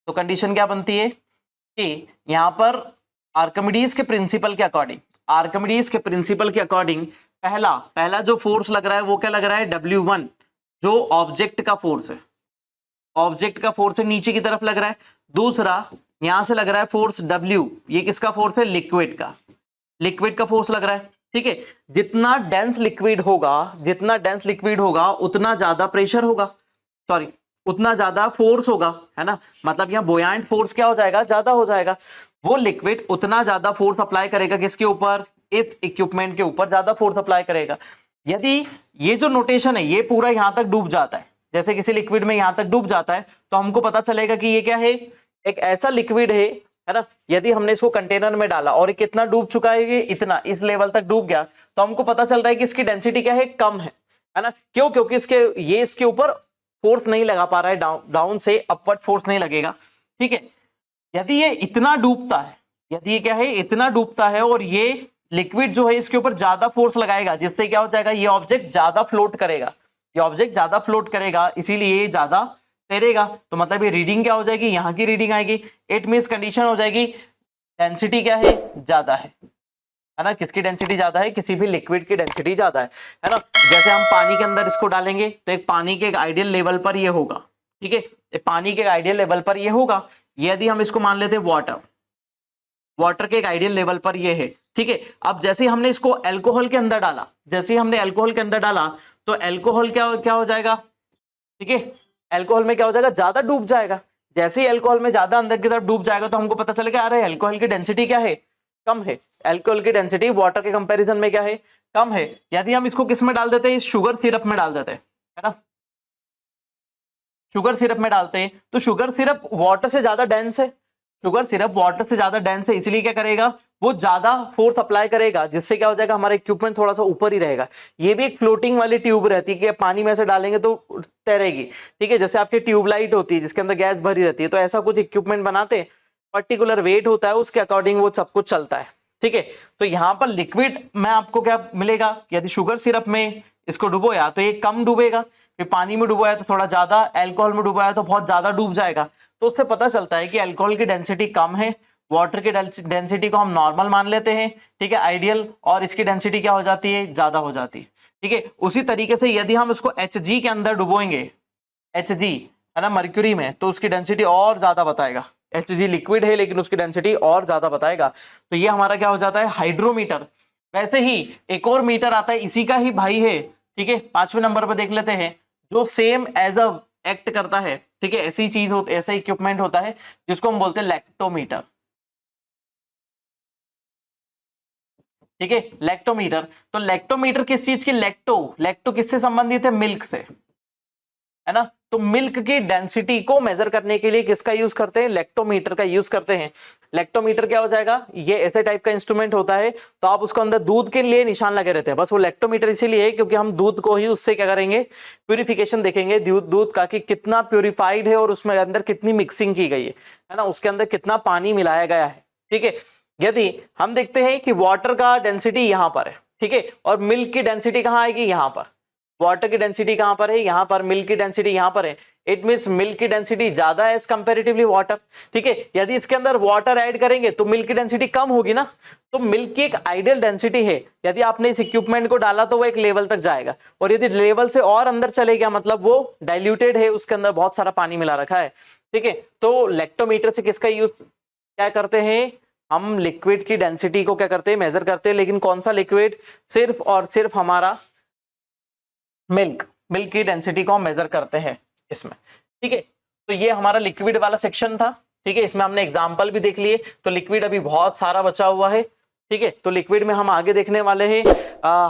तो कंडीशन क्या बनती है कि यहाँ पर आर्किमिडीज के प्रिंसिपल के अकॉर्डिंग, आर्किमिडीज के प्रिंसिपल के अकॉर्डिंग पहला जो फोर्स लग रहा है वो क्या लग रहा है, W1, जो ऑब्जेक्ट का फोर्स है, ऑब्जेक्ट का फोर्स है, नीचे की तरफ लग रहा है। दूसरा यहां से लग रहा है फोर्स W, ये किसका फोर्स है, लिक्विड का, लिक्विड का फोर्स लग रहा है। ठीक है, जितना डेंस लिक्विड होगा, जितना डेंस लिक्विड होगा उतना ज्यादा प्रेशर होगा, सॉरी उतना ज्यादा फोर्स होगा, है ना, मतलब यहाँ बोयांट फोर्स क्या हो जाएगा, ज्यादा हो जाएगा। वो लिक्विड उतना ज्यादा फोर्स अप्लाई करेगा किसके ऊपर, इस इक्विपमेंट के ऊपर ज्यादा फोर्स अप्लाई करेगा। यदि ये जो नोटेशन है ये पूरा यहां तक डूब जाता है, जैसे किसी लिक्विड में यहां तक डूब जाता है, तो हमको पता चलेगा कि ये क्या है, एक ऐसा लिक्विड है ना। यदि हमने इसको कंटेनर में डाला और ये कितना डूब चुका है, ये इतना इस लेवल तक डूब गया, तो हमको पता चल रहा है कि इसकी डेंसिटी क्या है, कम है ना। क्यों, क्योंकि इसके ऊपर फोर्स नहीं लगा पा रहा है, डाउन से अपवर्ड फोर्स नहीं लगेगा। ठीक है, यदि ये इतना डूबता है, यदि ये क्या है, इतना डूबता है और ये लिक्विड जो है इसके ऊपर ज्यादा फोर्स लगाएगा, जिससे क्या हो जाएगा, ये ऑब्जेक्ट ज्यादा फ्लोट करेगा, ये ऑब्जेक्ट ज्यादा फ्लोट करेगा, इसीलिए ये ज्यादा तैरेगा। तो मतलब ये रीडिंग क्या हो जाएगी, यहाँ की रीडिंग आएगी। इट मींस कंडीशन हो जाएगी, डेंसिटी क्या है, ज्यादा है ना, किसकी डेंसिटी ज्यादा है, किसी भी लिक्विड की डेंसिटी ज्यादा है ना। जैसे हम पानी के अंदर इसको डालेंगे तो एक पानी के एक आइडियल लेवल पर ये होगा। ठीक है, पानी के आइडियल लेवल पर ये होगा। यदि हम इसको मान लेते हैं वाटर के एक आइडियल लेवल पर ये है। ठीक है, अब जैसे हमने इसको अल्कोहल के अंदर डाला, जैसे हमने अल्कोहल के अंदर डाला, तो अल्कोहल क्या हो जाएगा, ठीक है, अल्कोहल में क्या हो जाएगा, ज्यादा डूब जाएगा। जैसे ही अल्कोहल में ज्यादा अंदर की तरफ डूब जाएगा तो हमको पता चलेगा अरे अल्कोहल की डेंसिटी क्या है, कम है। अल्कोहल की डेंसिटी वाटर के कंपैरिजन में क्या है, कम है। यदि हम इसको किस में डाल देते हैं, शुगर सिरप में डाल देते हैं, है ना, शुगर सिरप में डालते हैं, तो शुगर सिरप वाटर से ज्यादा डेंस है, शुगर सिरप वाटर से ज्यादा डेंस है, इसलिए क्या करेगा, वो ज्यादा फोर्स अप्लाई करेगा, जिससे क्या हो जाएगा, हमारा इक्विपमेंट थोड़ा सा ऊपर ही रहेगा। ये भी एक फ्लोटिंग वाली ट्यूब रहती है कि पानी में से डालेंगे तो तैरेगी। ठीक है, जैसे आपकी ट्यूबलाइट होती है जिसके अंदर गैस भरी रहती है, तो ऐसा कुछ इक्विपमेंट बनाते हैं, पर्टिकुलर वेट होता है, उसके अकॉर्डिंग वो सब कुछ चलता है। ठीक है, तो यहाँ पर लिक्विड में आपको क्या मिलेगा, यदि शुगर सिरप में इसको डुबोया तो ये कम डूबेगा, फिर पानी में डुबोया तो थोड़ा ज्यादा, अल्कोहल में डुबोया तो बहुत ज्यादा डूब जाएगा। तो उससे पता चलता है कि अल्कोहल की डेंसिटी कम है, वाटर की डेंसिटी को हम नॉर्मल मान लेते हैं, ठीक है, आइडियल, और इसकी डेंसिटी क्या हो जाती है, ज्यादा हो जाती है। ठीक है, उसी तरीके से यदि हम इसको Hg के अंदर डुबोएंगे, Hg है ना, मर्क्यूरी में, तो उसकी डेंसिटी और ज्यादा बताएगा। Hg लिक्विड है लेकिन उसकी डेंसिटी और ज्यादा बताएगा। तो ये हमारा क्या हो जाता है, हाइड्रोमीटर। वैसे ही एक और मीटर आता है, इसी का ही भाई है, ठीक है, 5वें नंबर पर देख लेते हैं, जो सेम एज अ एक्ट करता है, ठीक है, ऐसी चीज होती, ऐसा इक्विपमेंट होता है जिसको हम बोलते हैं लैक्टोमीटर, ठीक है, लैक्टोमीटर। तो लैक्टोमीटर किस चीज की, लैक्टो किससे संबंधित है, मिल्क से, है ना। तो मिल्क की डेंसिटी को मेजर करने के लिए किसका यूज करते हैं, लैक्टोमीटर का यूज करते हैं। लैक्टोमीटर क्या हो जाएगा, ये ऐसे टाइप का इंस्ट्रूमेंट होता है, तो आप उसको अंदर दूध के लिए निशान लगे रहते हैं, बस वो लैक्टोमीटर इसीलिए है क्योंकि हम दूध को ही उससे क्या करेंगे, प्यूरिफिकेशन देखेंगे दूध का कि कितना प्यूरिफाइड है और उसमें अंदर कितनी मिक्सिंग की गई है ना, उसके अंदर कितना पानी मिलाया गया है, ठीक है। यदि हम देखते हैं कि वाटर का डेंसिटी यहां पर है, ठीक है, और मिल्क की डेंसिटी कहां आएगी, यहां पर, वाटर की डेंसिटी कहां पर है, यहां पर, मिल्क की डेंसिटी यहां पर है, इट मींस मिल्क की डेंसिटी ज्यादा है कंपैरेटिवली वाटर, ठीक है। यदि इसके अंदर वाटर ऐड करेंगे तो मिल्क की डेंसिटी कम होगी ना, तो मिल्क की एक आइडियल डेंसिटी है, यदि आपने इस इक्विपमेंट को डाला तो वो एक लेवल तक जाएगा, और यदि लेवल से और अंदर चले गया मतलब वो डाइल्यूटेड है, उसके अंदर बहुत सारा पानी मिला रखा है, ठीक है। तो लैक्टोमीटर से किसका यूज क्या करते हैं, हम लिक्विड की डेंसिटी को क्या करते हैं, मेजर करते हैं, लेकिन कौन सा लिक्विड, सिर्फ और सिर्फ हमारा मिल्क की डेंसिटी को हम मेजर करते हैं इसमें, ठीक है। तो ये हमारा लिक्विड वाला सेक्शन था, ठीक है, इसमें हमने एग्जांपल भी देख लिए, तो लिक्विड अभी बहुत सारा बचा हुआ है, ठीक है। तो लिक्विड में हम आगे देखने वाले हैं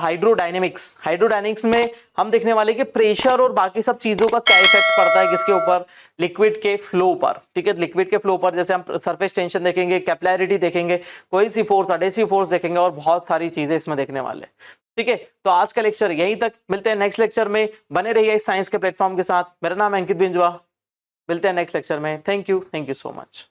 हाइड्रोडायनेमिक्स में हम देखने वाले कि प्रेशर और बाकी सब चीजों का क्या इफेक्ट पड़ता है किसके ऊपर, लिक्विड के फ्लो पर, ठीक है, लिक्विड के फ्लो पर, जैसे हम सरफेस टेंशन देखेंगे, कैपिलैरिटी देखेंगे, कोई सी फोर्स, अडेसिव फोर्स देखेंगे, और बहुत सारी चीजें इसमें देखने वाले, ठीक है। तो आज का लेक्चर यहीं तक, मिलते हैं नेक्स्ट लेक्चर में, बने रहिए इस साइंस के प्लेटफॉर्म के साथ। मेरा नाम अंकित बिंजवा, मिलते हैं नेक्स्ट लेक्चर में। Thank you so much.